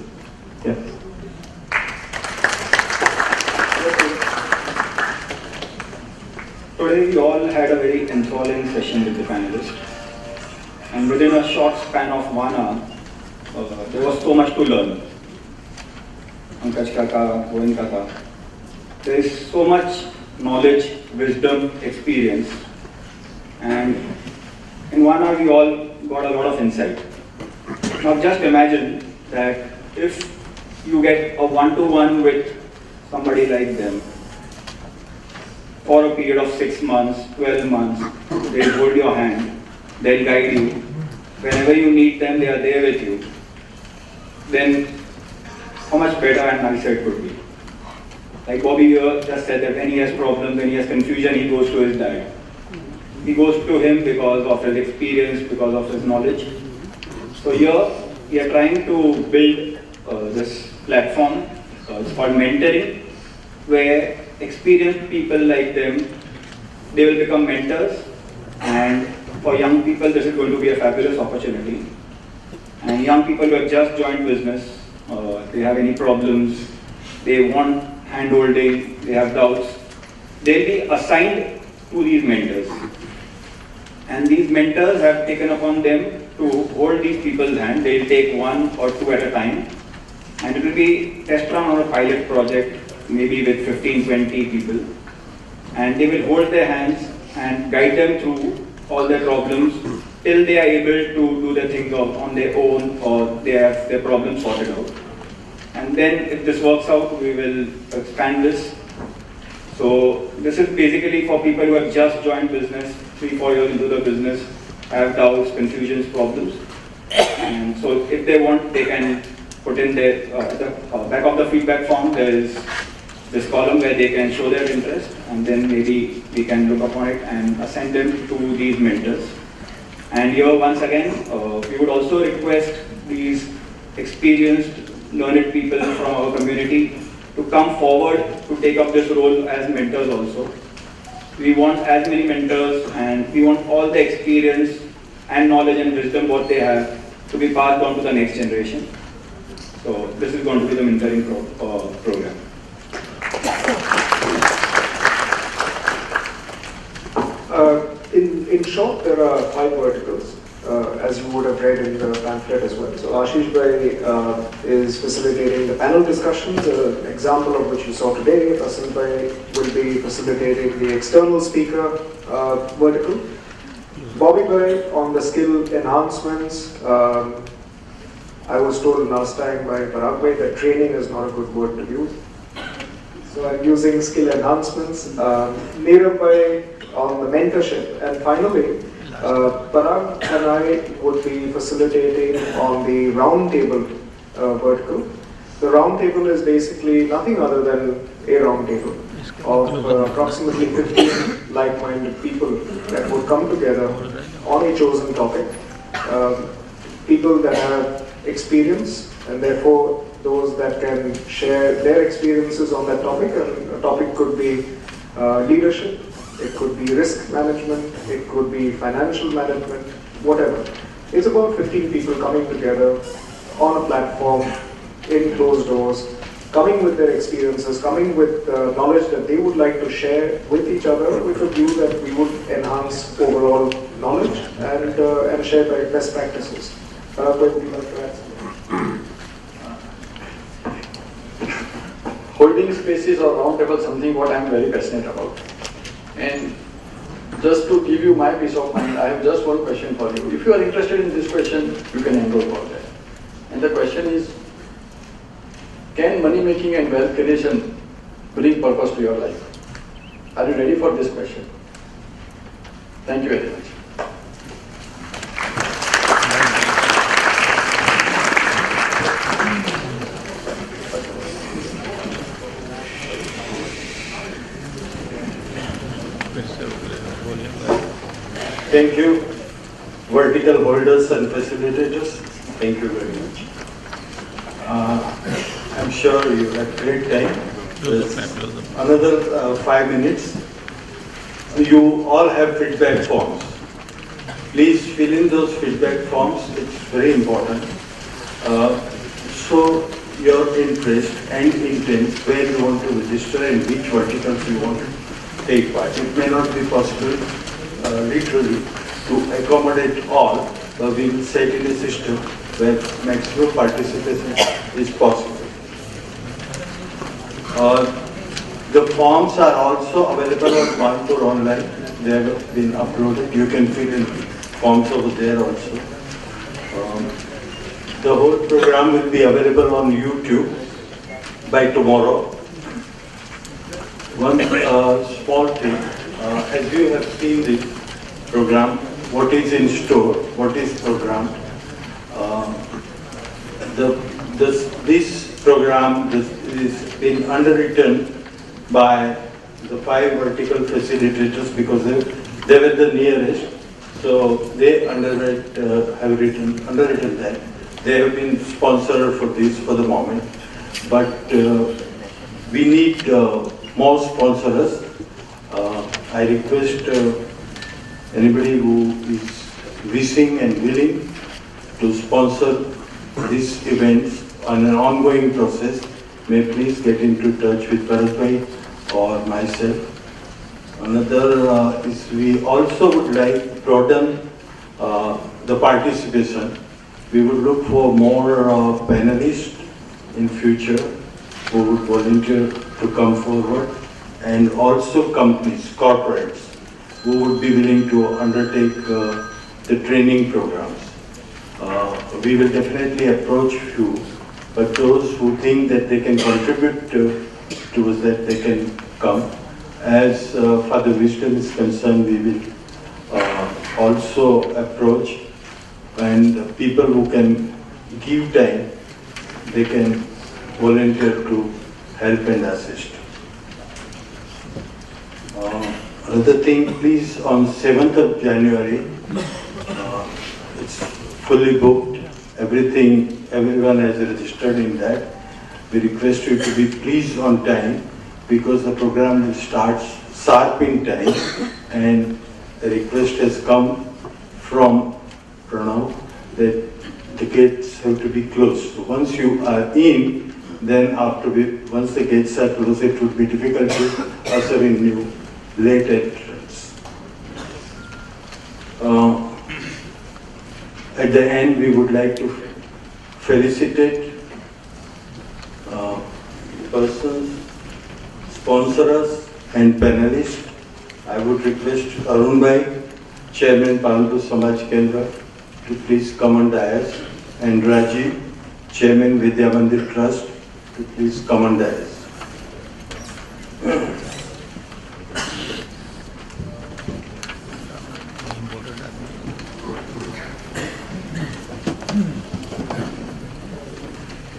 Today we all had a very enthralling session with the panelists, and within a short span of 1 hour there was so much to learn. Pankaj Kaka, Govind Kaka, there is so much knowledge, wisdom, experience, and in 1 hour we all got a lot of insight. Now just imagine that if you get a one-to-one with somebody like them for a period of 6 months, 12 months, they'll hold your hand, they'll guide you. Whenever you need them, they are there with you. Then how much better and nicer it would be. Like Bobby here just said that when he has problems, when he has confusion, he goes to his dad. He goes to him because of his experience, because of his knowledge. So here we are trying to build this platform, it's called mentoring, where experienced people like them, they will become mentors, and for young people this is going to be a fabulous opportunity. And young people who have just joined business, they have any problems, they want hand-holding, they have doubts, they'll be assigned to these mentors. And these mentors have taken upon them to hold these people's hand. They'll take 1 or 2 at a time. And it will be test run on a pilot project, maybe with 15-20 people. And they will hold their hands and guide them through all their problems till they are able to do their things on their own, or they have their problems sorted out. And then if this works out, we will expand this. So this is basically for people who have just joined business, 3-4 years into the business, have doubts, confusions, problems. And so if they want, they can put in their, at the back of the feedback form, there is this column where they can show their interest, and then maybe we can look upon it and assign them to these mentors. And here once again, we would also request these experienced, learned people from our community to come forward to take up this role as mentors also. We want as many mentors, and we want all the experience and knowledge and wisdom what they have to be passed on to the next generation. So this is going to be the mentoring program. In short, there are 5 verticals, as you would have read in the pamphlet as well. So Ashish Bhai is facilitating the panel discussions, an example of which you saw today. Faisal Bhai will be facilitating the external speaker vertical. Bobby Bhai on the skill enhancements. I was told last time by Parag Bhai that training is not a good word to use. So I'm using skill enhancements. Neerav Bhai on the mentorship. And finally, Parag and I would be facilitating on the round table vertical. The round table is basically nothing other than a round table of approximately 15 like-minded people that would come together on a chosen topic. People that have experience, and therefore those that can share their experiences on that topic. And a topic could be leadership, it could be risk management, it could be financial management, whatever. It's about 15 people coming together on a platform in closed doors, coming with their experiences, coming with knowledge that they would like to share with each other, with a view that we would enhance overall knowledge and share best practices. Would you like to add something? Holding spaces or round table is something what I am very passionate about. And just to give you my peace of mind, I have just one question for you. If you are interested in this question, you can enroll for that. And the question is, can money making and wealth creation bring purpose to your life? Are you ready for this question? Thank you very much. Thank you, vertical holders and facilitators. Thank you very much. I'm sure you had great time. Another 5 minutes. You all have feedback forms. Please fill in those feedback forms. It's very important. So your interest and intent, where you want to register and which verticals you want to take part. It may not be possible literally to accommodate all, but we will set in a system where maximum participation is possible. The forms are also available on Kanpur online. They have been uploaded. You can fill in forms over there also. The whole program will be available on YouTube by tomorrow. One small thing, as you have seen the program, what is in store, what is programmed. This program is been underwritten by the 5 vertical facilitators because they were the nearest, so they underwritten that. They have been sponsored for this for the moment, but we need more sponsors. I request anybody who is wishing and willing to sponsor these events on an ongoing process may please get into touch with Bharat Bhai or myself. Another is we also would like to broaden the participation. We would look for more panelists in future who would volunteer to come forward, and also companies, corporates, who would be willing to undertake the training programs. We will definitely approach few, but those who think that they can contribute towards that, they can come. As far the wisdom is concerned, we will also approach, and people who can give time, they can volunteer to help and assist. Another thing, please, on 7th of January, it's fully booked, everyone has registered in that. We request you to be please on time, because the program will start sharp in time, and the request has come from Pranav that the gates have to be closed. So once you are in, then once the gates are closed, it would be difficult to usher in new late entrants. At the end, we would like to felicitate persons, sponsors and panelists. I would request Arun Bhai, Chairman Palanpur Samaj Kendra, to please come on dais, and Rajiv, Chairman Vidya Mandir Trust, to please come on dais.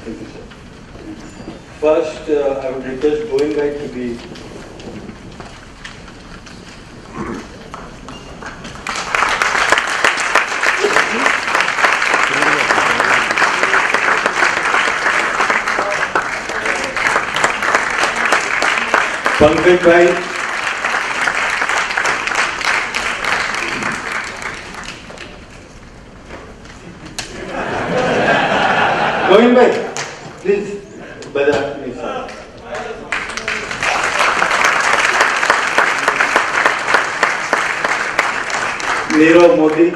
Thank you, sir. First, I would request Govind Bhai to be Pankaj Bhai, Govind Bhai, please, Bada, please. Nirav Modi,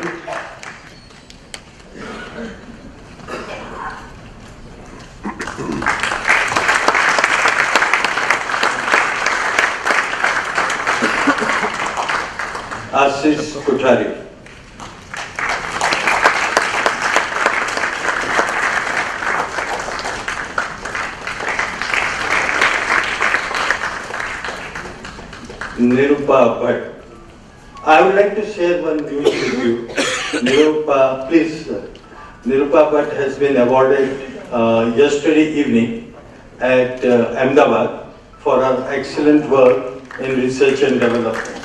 Ashish Kothari. Nirupa Bhatt. I would like to share one news with you. Nirupa, please. Nirupa Bhatt has been awarded yesterday evening at Ahmedabad for her excellent work in research and development.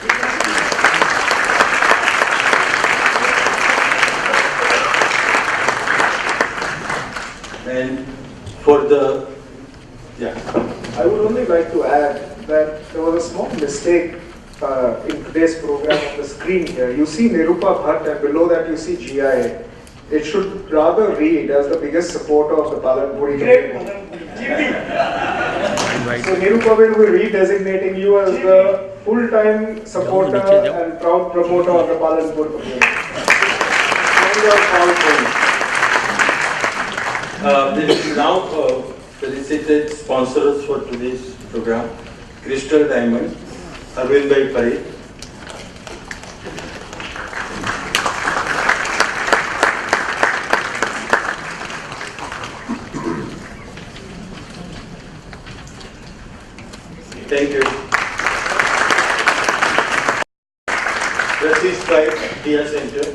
And for the, I would only like to add that there was a small mistake in today's program on the screen here. You see Nirupa Bhatt and below that you see GIA. It should rather read as the biggest supporter of the Palanpuri community. So Nirupa will be redesignating you as the full-time supporter and proud promoter of the Palanpur community. This is now felicited sponsors for today's program. Crystal Diamond, Arvind Bhai Parikh, thank you. Rashish Bhai, Dia Center.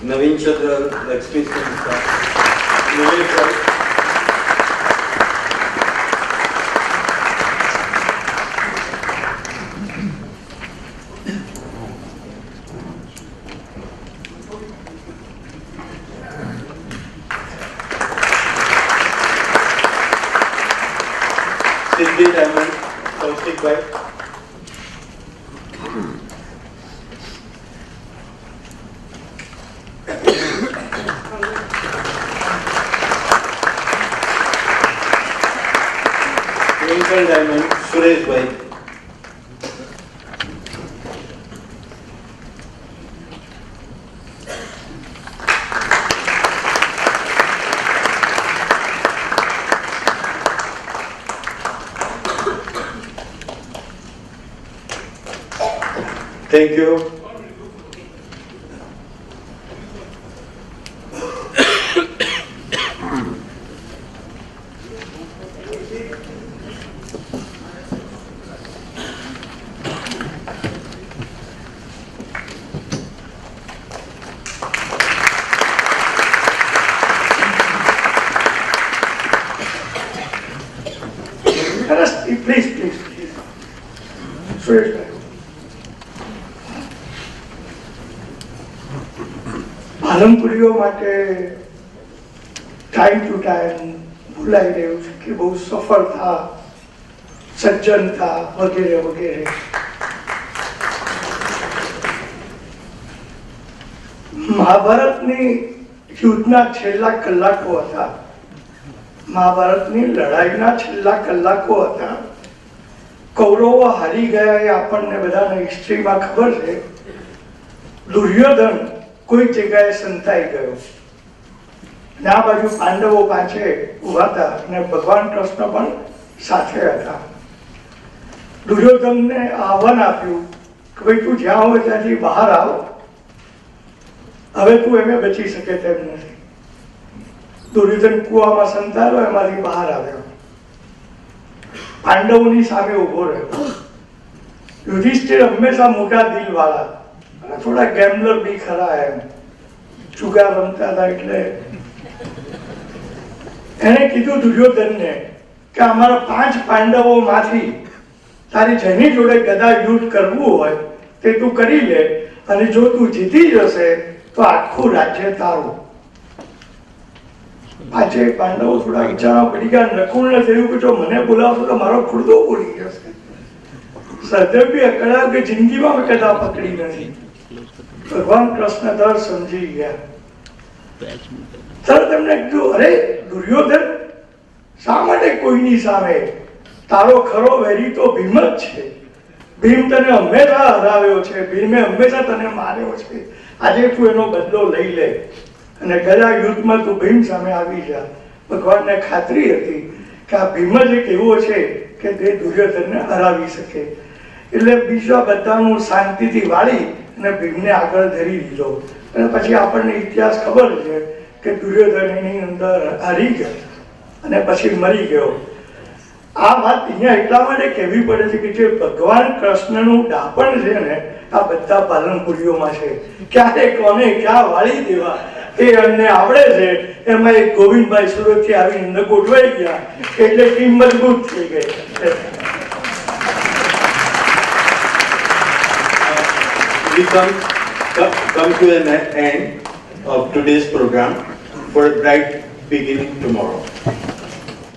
Naveen Chandra, Lakshmi Singh, Nilesh Bhai. Siddhi Diamond, Kaushik Bhai. Twinkle Diamond, Suresh Bhai. Thank you. Please. Suresh bhai. પાલનપુરીઓ માટે time to time ભૂલાઈ રહ્યું છે કે બહુ સફળ થા, સજ્જન થા વગેરે વગેરે. મહાભારતની યુદ્ધના છેલ્લા કલાકો હતા, મહાભારતની લડાઈના છેલ્લા કલાકો હતા. કૌરવો હારી ગયા એ આપણને બધાને હિસ્ટ્રીમાં ખબર છે. દુર્યોધન કોઈ જગ્યાએ સંતાઈ ગયો, ને આ બાજુ પાંડવો પાછે ઉભા હતા અને ભગવાન કૃષ્ણ પણ સાથે હતા. દુર્યોધનને આહ્વાન આપ્યું કે ભાઈ તું જ્યાં હોય ત્યાંથી બહાર આવ, હવે તું એમે બચી શકે તેમ નથી. દુર્યોધન કુવામાં સંતાયો, એમાંથી બહાર આવ્યો, પાંડવોની સામે ઉભો રહ્યો. યુધિષ્ઠિર હંમેશા મોટા દિલ વાળા અને થોડા ગેમ્બલર બી ખરા, એમ જુગાર રમતા હતા. એટલે એને કીધું દુર્યોધનને કે અમારા 5 પાંડવો માંથી તારી જેની જોડે ગદા યુદ્ધ કરવું હોય તે તું કરી લે, અને જો તું જીતી જશે તો આખું રાજ્ય તારું. 5 પાંડવો થોડા વિચારવા પડી ગયા. નકુલને થયું કે જો મને બોલાવશો તો મારો ખુરદો બોલી જશે. સહદેવ બી અકળાયો કે જિંદગીમાં મેં કદા પકડી નથી. ભગવાન કૃષ્ણ તરત સમજી ગયા. તરત એમને કીધું, અરે દુર્યોધન, શા માટે કોઈની સામે? તારો ખરો વેરી તો ભીમ જ છે. ભીમ તને હંમેશા હરાવ્યો છે, ભીમે હંમેશા તને માર્યો છે. આજે તું એનો બદલો લઈ લે અને ગયા યુદ્ધમાં તું ભીમ સામે આવી જા. ભગવાનને ખાતરી હતી કે આ ભીમ જ એક એવો છે કે તે દુર્યોધનને હરાવી શકે. એટલે બીજા બધાનું શાંતિથી વાળી અને ભીમને આગળ ધરી દીધો. અને પછી આપણને ઇતિહાસ ખબર છે કે દુર્યોધન એની અંદર હારી ગયો અને પછી મરી ગયો. આ વાત અહીંયા એટલા માટે કહેવી પડે છે કે જે ભગવાન કૃષ્ણનું ડાપણ છે ને, આ બધા પાલનપુરીઓમાં છે. ક્યારે કોને ક્યાં વાળી દેવા એ અમને આવડે છે. એમાં એક ગોવિંદભાઈ સુરતથી આવીને અંદર ગોઠવાઈ ગયા એટલે ટીમ મજબૂત થઈ ગઈ. We come to an end of today's program for a bright beginning tomorrow.